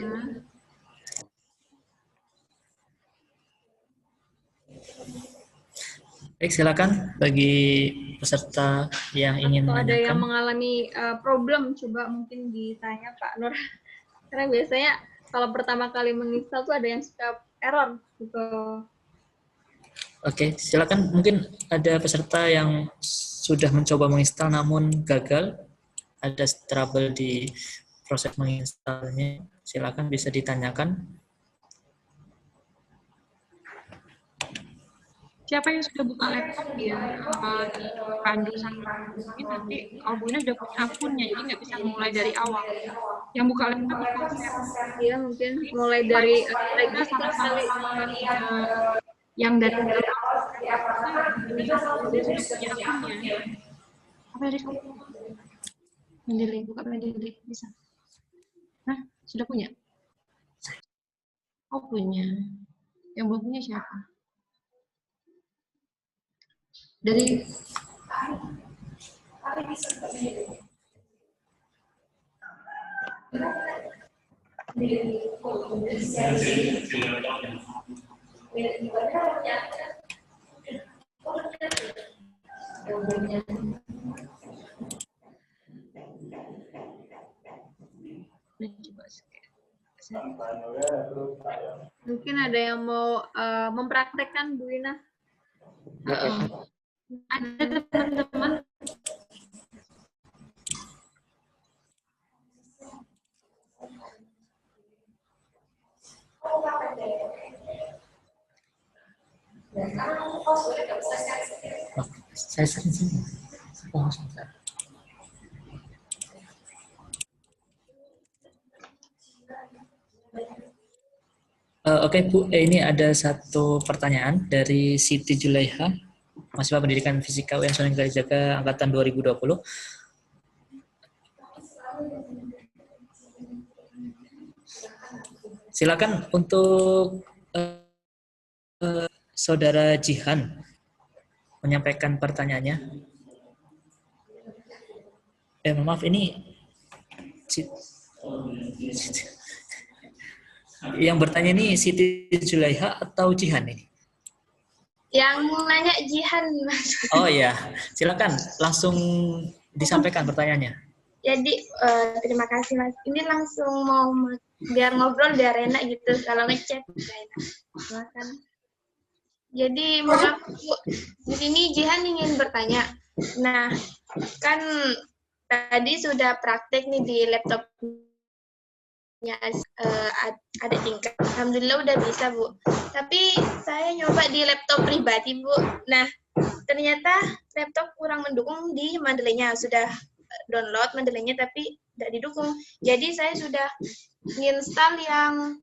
Baik, silakan bagi peserta yang ingin Atau ada yang menanyakan. mengalami problem, coba mungkin ditanya Pak Nur. Karena biasanya kalau pertama kali menginstal tuh ada yang suka error gitu. Oke, silakan. Mungkin ada peserta yang sudah mencoba menginstal namun gagal, ada trouble di proses menginstalnya. Silakan bisa ditanyakan. Siapa yang sudah buka laptop ya, dipandu sama ini nanti kalau Bu Ina sudah punya akunnya, jadi nggak bisa mulai dari awal. Yang buka laptop Iya, mungkin mulai dari sama-sama yang dari awal seperti apa? Dia sudah punya akunnya. Apa dari kamu? Mendeley, buka Mendeley bisa. Nah, sudah punya? Oh punya. Yang belum punya siapa? Dari Mungkin ada yang mau mempraktekkan, Bu Ina? Ada teman-teman Saya sering sini. Oh, sebentar. Oke Bu, ini ada satu pertanyaan dari Siti Julaiha, mahasiswa pendidikan fisika UIN Sunan Kalijaga angkatan 2020. Silakan untuk Saudara Jihan menyampaikan pertanyaannya. Maaf, ini yang bertanya ini Siti Julaiha atau Jihan ini? Yang nanya Jihan, Mas. Oh iya, silakan langsung disampaikan pertanyaannya. Jadi terima kasih Mas. Ini langsung mau biar ngobrol biar enak gitu. Kalau ngechat nggak enak. Silakan. Jadi maaf Bu, di sini Jihan ingin bertanya. Nah, kan tadi sudah praktek nih di laptopnya ada tingkat. Alhamdulillah udah bisa Bu. Tapi saya nyoba di laptop pribadi Bu. Nah, ternyata laptop kurang mendukung di Mendeley-nya. Sudah download Mendeley-nya tapi tidak didukung. Jadi saya sudah install yang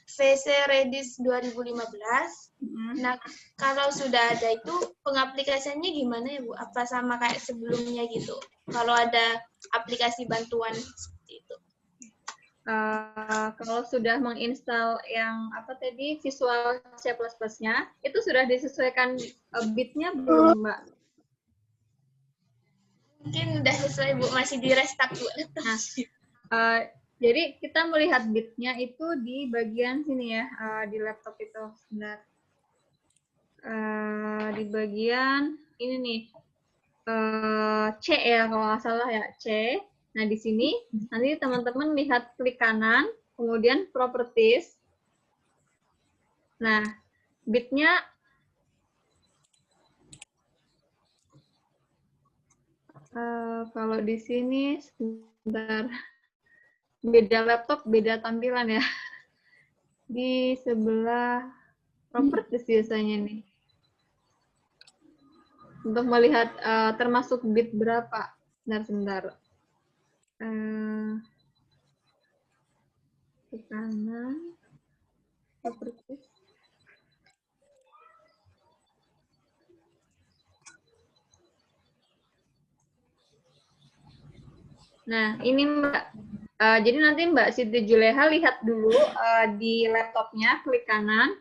VC Redis 2015. Nah, kalau sudah ada itu pengaplikasiannya gimana ya Bu? Apa sama kayak sebelumnya gitu? Kalau ada aplikasi bantuan seperti itu. Kalau sudah menginstal yang apa tadi Visual C++-nya, itu sudah disesuaikan bitnya belum Mbak? Mungkin udah sesuai Bu, masih di restart Bu. Nah, jadi kita melihat bitnya itu di bagian sini ya, di laptop itu. Sebentar. Di bagian ini nih, C ya kalau nggak salah ya, C. Nah di sini nanti teman-teman lihat klik kanan, kemudian properties. Nah bitnya kalau di sini sebentar, beda laptop beda tampilan ya. Di sebelah properties biasanya nih. Untuk melihat termasuk bit berapa. Sebentar. Ke kanan. Properties. Nah, ini Mbak. Jadi nanti Mbak Siti Julaiha lihat dulu di laptopnya, klik kanan,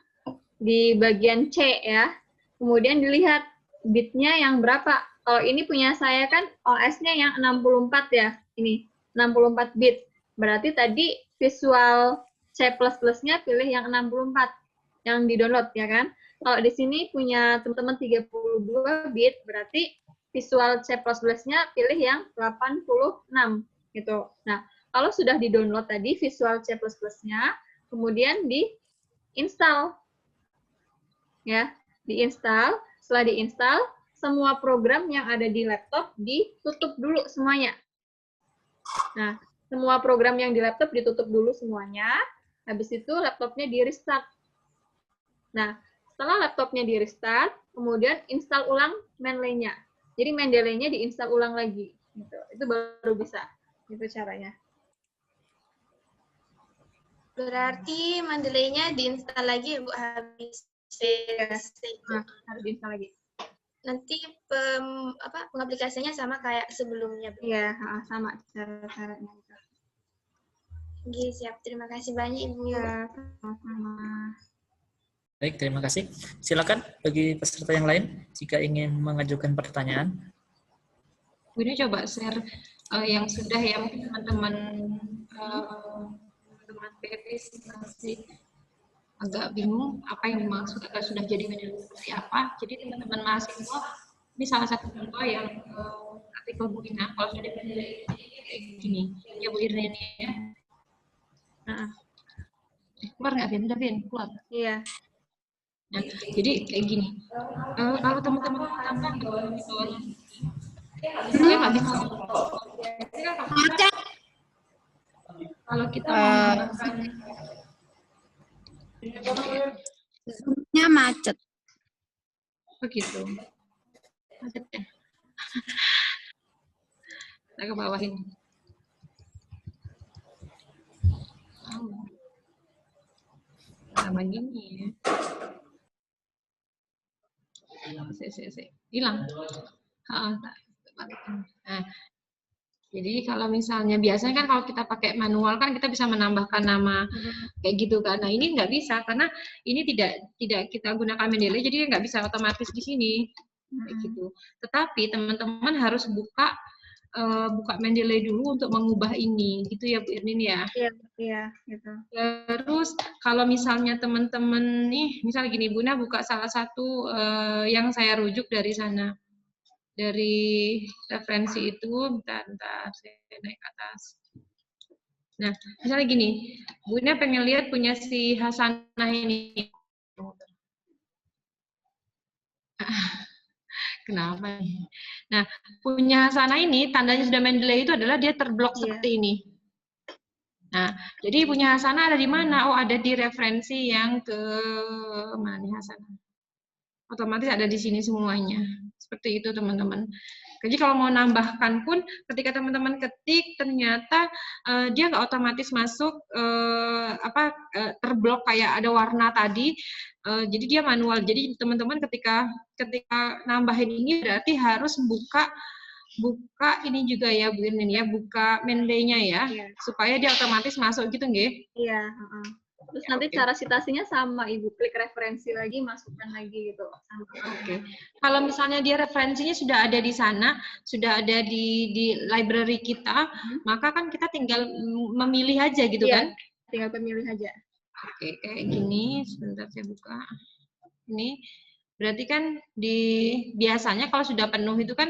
di bagian C ya. Kemudian dilihat bitnya yang berapa. Kalau ini punya saya kan OS-nya yang 64 ya. Ini, 64 bit. Berarti tadi Visual C++-nya pilih yang 64, yang di-download ya kan. Kalau di sini punya teman-teman 32 bit, berarti Visual C++-nya pilih yang 86 gitu. Nah, kalau sudah di-download tadi Visual C++-nya, kemudian di-install. Ya, di-install. Setelah di-install, semua program yang ada di laptop ditutup dulu semuanya. Nah, semua program yang di laptop ditutup dulu semuanya. Habis itu laptopnya di-restart. Nah, setelah laptopnya di-restart, kemudian install ulang Mendeley-nya. Jadi Mendeley-nya di-install ulang lagi. Gitu. Itu baru bisa. Itu caranya. Berarti Mendeley-nya diinstal lagi Bu, habis Harus diinstal lagi. Nanti pengaplikasiannya sama kayak sebelumnya Bu. Iya, sama cara-caranya. Oke, siap. Terima kasih banyak Ibu. Iya, sama-sama. Baik, terima kasih. Silakan bagi peserta yang lain jika ingin mengajukan pertanyaan. Bu Ina coba share yang sudah ya, mungkin teman-teman PPS masih agak bingung apa yang dimaksud atau sudah jadi Mendeley seperti apa. Jadi teman-teman mahasiswa Ini salah satu contoh yang artikel Bu Ina, kalau sudah Mendeley kayak gini, ya Bu Irna ini ya. Nah, Keluar nggak, Vin? Udah, Vin, keluar. iya. Nah, jadi kayak gini, kalau teman-teman tambah di bawahnya dia nggak bisa. Kalau kita menggunakan Zoom-nya macet. begitu, macet ya. Saya ke bawahin. Sama gini ya. Hilang. Nah, jadi kalau misalnya biasanya kan kalau kita pakai manual kan kita bisa menambahkan nama kayak gitu kan. Nah ini nggak bisa karena ini tidak kita gunakan Mendeley, jadi nggak bisa otomatis di sini kayak gitu. Tetapi teman-teman harus buka Mendeley dulu untuk mengubah ini, gitu ya Bu Irnin ya. Iya, gitu. Terus kalau misalnya teman-teman nih, misal gini, Buna buka salah satu yang saya rujuk dari sana, dari referensi itu, bentar, saya naik ke atas. Nah, misalnya gini, Buna pengen lihat punya si Hasanah ini. Kenapa nih? Nah, punya Hasanah ini, tandanya sudah Mendeley itu adalah dia terblok seperti ini. Nah, jadi punya Hasanah ada di mana? Oh, ada di referensi yang ke mana nih Hasanah? Otomatis ada di sini semuanya. Seperti itu, teman-teman. Jadi kalau mau nambahkan pun, ketika teman-teman ketik, ternyata dia nggak otomatis masuk terblok kayak ada warna tadi. Jadi dia manual. Jadi teman-teman ketika nambahin ini berarti harus buka ini juga ya Bu Irnin ya, buka Mendeley-nya ya, supaya dia otomatis masuk gitu nggih? Iya, terus nanti cara citasinya sama, Ibu klik referensi lagi, masukkan lagi gitu. Oke. Kalau misalnya dia referensinya sudah ada di sana, sudah ada di library kita, maka kan kita tinggal memilih aja gitu kan? Tinggal pemilih aja. Oke, kayak gini, sebentar saya buka. Ini berarti kan biasanya kalau sudah penuh itu kan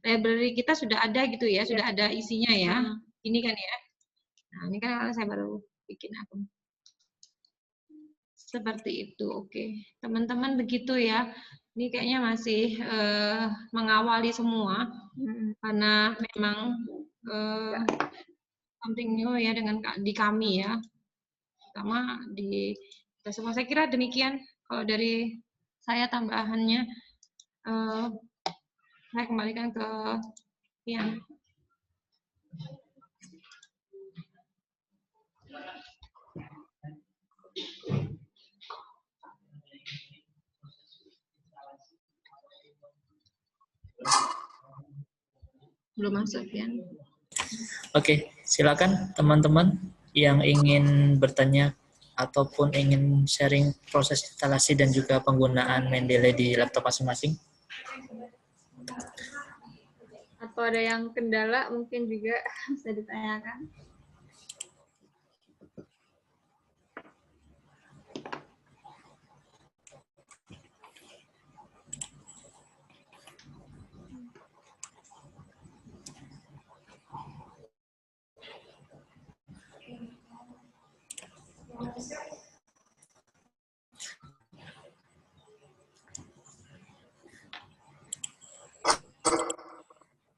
library kita sudah ada gitu ya, sudah ada isinya ya. Ini kan ya. Nah, ini kan saya baru bikin akun. Seperti itu, oke. Teman-teman begitu ya. Ini kayaknya masih mengawali semua, karena memang something new ya di kami ya. Pertama di kita semua. Saya kira demikian. Kalau dari saya tambahannya, saya kembalikan ke Ian. Belum masuk ya. Oke, silakan teman-teman yang ingin bertanya ataupun ingin sharing proses instalasi dan juga penggunaan Mendeley di laptop masing-masing. Atau ada yang kendala mungkin juga bisa ditanyakan.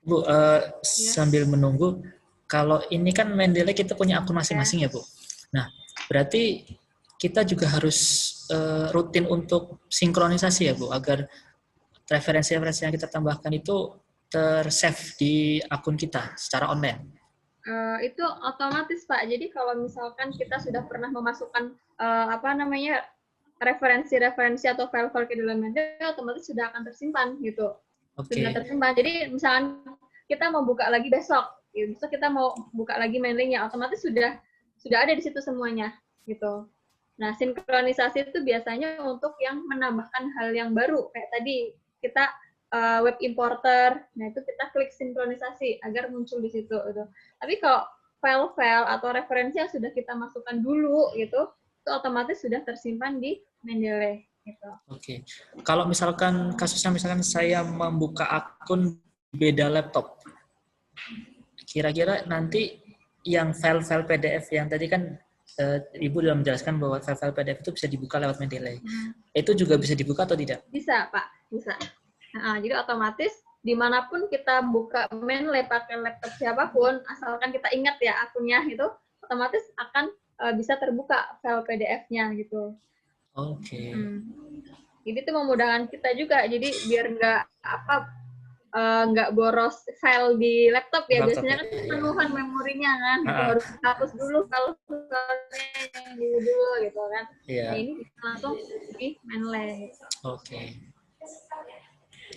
Bu, sambil menunggu, kalau ini kan Mendeley kita punya akun masing-masing ya Bu. Nah, berarti kita juga harus rutin untuk sinkronisasi ya Bu, agar referensi-referensi yang kita tambahkan itu ter-save di akun kita secara online. Itu otomatis Pak. Jadi kalau misalkan kita sudah pernah memasukkan referensi-referensi atau file-file ke dalam Mendeley, otomatis sudah akan tersimpan gitu. Sudah tersimpan. Jadi misalkan kita mau buka lagi besok kita mau buka lagi Mendeley-nya, otomatis sudah ada di situ semuanya gitu. Nah, sinkronisasi itu biasanya untuk yang menambahkan hal yang baru kayak tadi kita web importer. Nah, itu kita klik sinkronisasi agar muncul di situ gitu. Tapi kalau file-file atau referensi yang sudah kita masukkan dulu gitu, itu otomatis sudah tersimpan di Mendeley gitu. Oke. Kalau misalkan kasusnya misalkan saya membuka akun beda laptop, kira-kira nanti yang file-file PDF yang tadi kan Ibu sudah menjelaskan bahwa file-file PDF itu bisa dibuka lewat Mendeley. Itu juga bisa dibuka atau tidak? Bisa, Pak. Bisa. Nah, jadi otomatis dimanapun kita buka Mendeley pakai laptop siapapun, asalkan kita ingat ya akunnya itu, otomatis akan bisa terbuka file PDF-nya gitu. Oke. Jadi itu memudahkan kita juga. Jadi biar nggak boros file di laptop ya. Biasanya kan penuhan memorinya kan. Itu harus hapus dulu kalau filenya yang dulu gitu kan. Nah ini bisa langsung di Mendeley. Oke.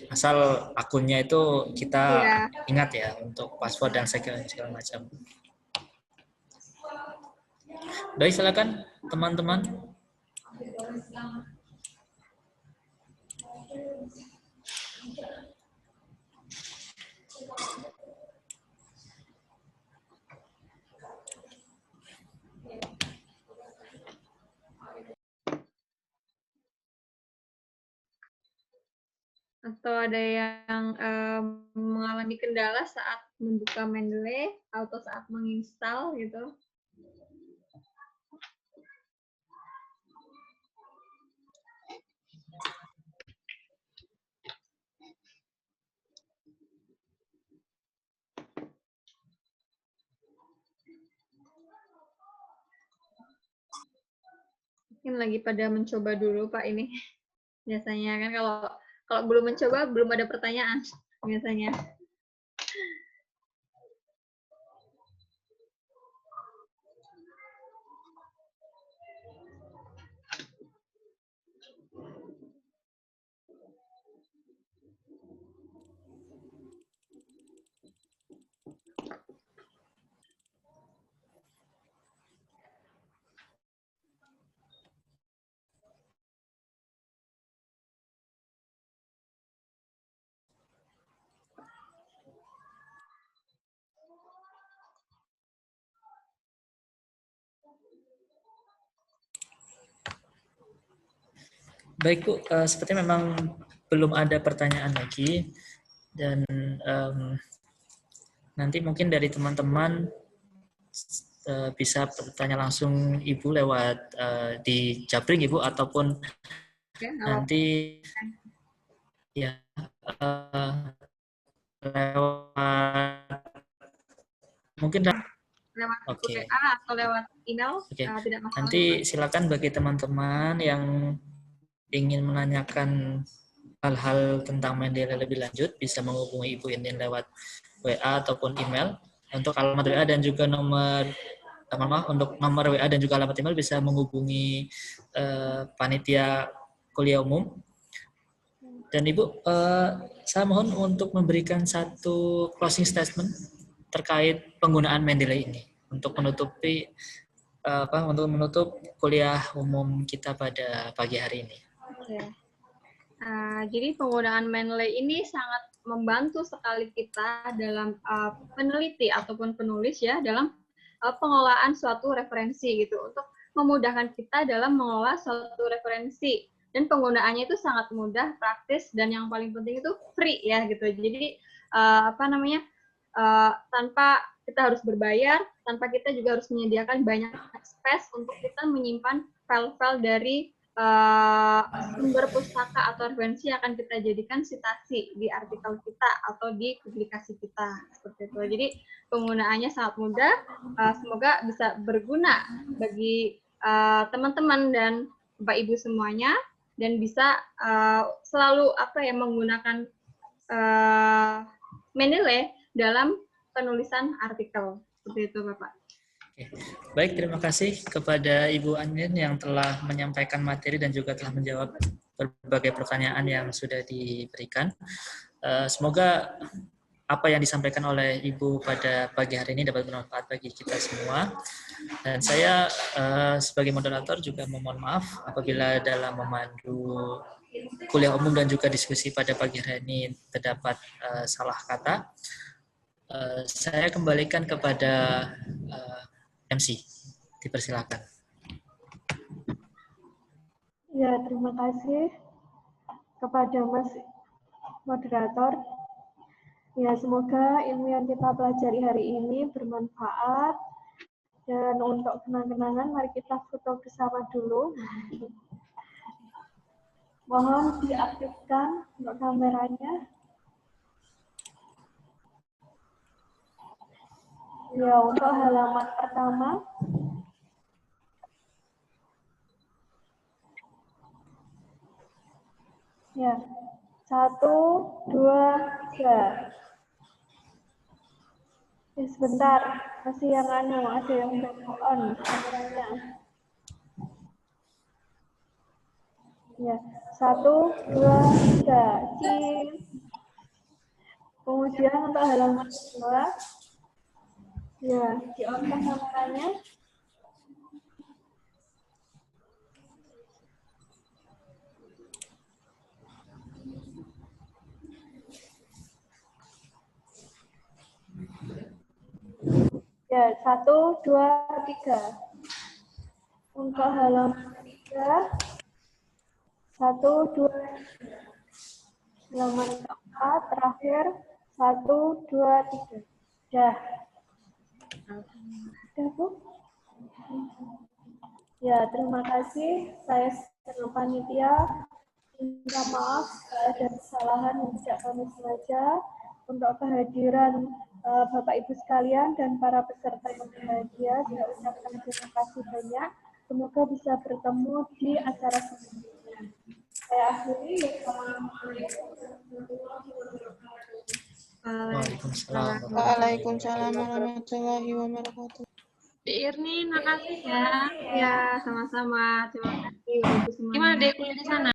Asal akunnya itu kita ingat ya untuk password dan segala macam. Baik, silakan teman-teman. Atau ada yang mengalami kendala saat membuka Mendeley atau saat menginstal gitu? Mungkin lagi pada mencoba dulu Pak ini. Biasanya kan kalau belum mencoba belum ada pertanyaan biasanya. Baik Bu, seperti memang belum ada pertanyaan lagi dan nanti mungkin dari teman-teman bisa bertanya langsung Ibu lewat di Jabring Ibu ataupun nanti ya lewat mungkin lewat WA atau lewat email, tidak masalah. Nanti silakan bagi teman-teman yang ingin menanyakan hal-hal tentang Mendeley lebih lanjut bisa menghubungi Ibu Indin lewat WA ataupun email. Untuk alamat WA dan juga untuk nomor WA dan juga alamat email bisa menghubungi panitia kuliah umum. Dan Ibu, saya mohon untuk memberikan satu closing statement terkait penggunaan Mendeley ini untuk menutup kuliah umum kita pada pagi hari ini. Jadi penggunaan Mendeley ini sangat membantu sekali kita dalam peneliti ataupun penulis ya dalam pengelolaan suatu referensi gitu untuk memudahkan kita dalam mengelola suatu referensi dan penggunaannya itu sangat mudah, praktis dan yang paling penting itu free ya gitu. Jadi tanpa kita harus berbayar, tanpa kita juga harus menyediakan banyak space untuk kita menyimpan file-file dari sumber pustaka atau referensi yang akan kita jadikan sitasi di artikel kita atau di publikasi kita seperti itu. Jadi penggunaannya sangat mudah. Semoga bisa berguna bagi teman-teman dan Bapak Ibu semuanya dan bisa selalu menggunakan Mendeley dalam penulisan artikel seperti itu Bapak. Baik, terima kasih kepada Ibu Andin yang telah menyampaikan materi dan juga telah menjawab berbagai pertanyaan yang sudah diberikan. Semoga apa yang disampaikan oleh Ibu pada pagi hari ini dapat bermanfaat bagi kita semua. Dan saya sebagai moderator juga memohon maaf apabila dalam memandu kuliah umum dan juga diskusi pada pagi hari ini terdapat salah kata. Saya kembalikan kepada MC. Dipersilakan. Ya, terima kasih kepada Mas moderator. Ya, semoga ilmu yang kita pelajari hari ini bermanfaat. Dan untuk kenang-kenangan, mari kita foto bersama dulu. Mohon diaktifkan untuk kameranya. Ya, untuk halaman pertama. Ya, 1, 2, 3. Ya, sebentar, masih yang ada yang back on kameranya. Ya, 1, 2, 3. Cip. Kemudian untuk halaman kedua, ya, di-on kameranya. Ya, 1, 2, 3. Untuk halaman 3, 1, 2, 3. Halaman keempat, terakhir, 1, 2, 3. Ya. Sudah, Bu? Ya, terima kasih. Saya sebagai panitia minta maaf ada kesalahan yang tidak kami sengaja. Untuk kehadiran Bapak Ibu sekalian dan para peserta yang berbahagia, saya ucapkan terima kasih banyak. Semoga bisa bertemu di acara selanjutnya. Saya akhiri. Waalaikumsalam warahmatullahi wabarakatuh. Irni, makasih ya. Ya, sama-sama. Terima kasih. Gimana deh kuliah di sana?